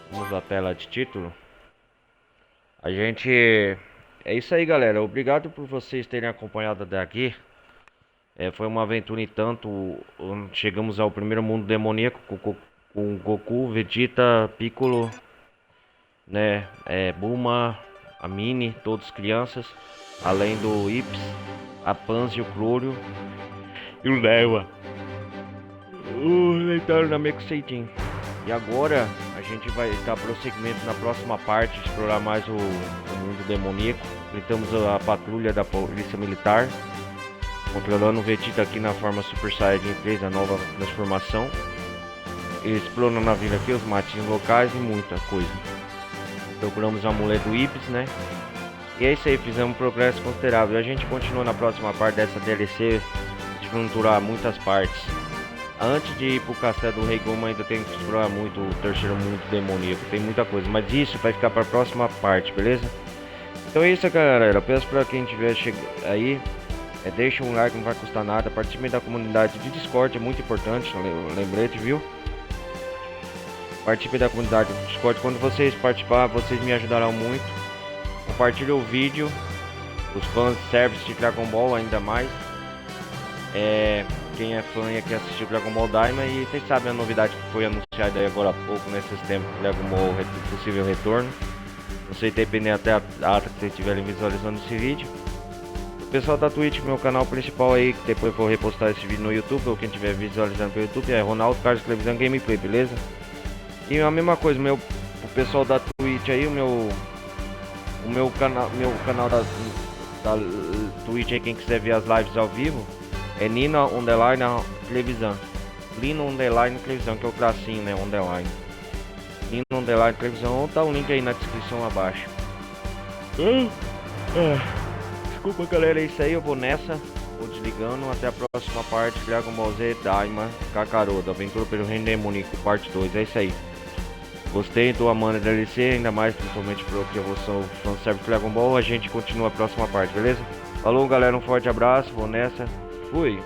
Vamos à tela de título. A gente... É isso aí, galera. Obrigado por vocês terem acompanhado até aqui. Foi uma aventura e tanto. Chegamos ao primeiro mundo demoníaco com Goku, Vegeta, Piccolo, né? Bulma, a Mini, todos crianças. Além do Ips, a Panzi, o Clório e o Lewa. O Leitor da Meku Seijin. E agora a gente vai dar prosseguimento na próxima parte, explorar mais o mundo demoníaco. Enfrentamos a patrulha da polícia militar, controlando o Vegeta aqui na forma Super Saiyajin 3, a nova transformação. Explorando na vila aqui, os matinhos locais e muita coisa. Procuramos o amuleto do Ips, né? E é isso aí, fizemos um progresso considerável. A gente continua na próxima parte dessa DLC, desventurar muitas partes. Antes de ir pro castelo do Rei Goma, ainda tem que explorar muito o terceiro mundo demoníaco. Tem muita coisa, mas isso vai ficar para a próxima parte, beleza? Então é isso, galera. Peço para quem tiver aí, deixa um like, não vai custar nada. Participe da comunidade de Discord, é muito importante, lembrete, viu? Participe da comunidade do Discord. Quando vocês participarem, vocês me ajudarão muito. Compartilhe o vídeo os fãs service de Dragon Ball ainda mais. Quem é fã e quer assistir Dragon Ball Daima, e vocês sabem a novidade que foi anunciada aí agora há pouco, nesses tempos, Dragon Ball possível retorno. Não sei, depender até a data que vocês estiverem visualizando esse vídeo. O pessoal da Twitch, meu canal principal aí, que depois eu vou repostar esse vídeo no YouTube, ou quem estiver visualizando pelo YouTube, é Ronaldo Carlos Televisão Gameplay, beleza? E a mesma coisa, o pessoal da Twitch aí, o meu canal da Twitch aí, quem quiser ver as lives ao vivo, é Nina Underline Televisão. Nina Underline Televisão, que é o tracinho, né? Underline. Nina Underline Televisão, tá o link aí na descrição abaixo. Desculpa galera, é isso aí, eu vou nessa. Vou desligando, até a próxima parte. Dragon Ball Z Daima Kakaroto, Aventura pelo Reino Demoníaco, parte 2, é isso aí. Gostei, tô amando a DLC, ainda mais principalmente porque eu sou fanservice de Dragon Ball. A gente continua a próxima parte, beleza? Falou galera, um forte abraço, vou nessa. Fui!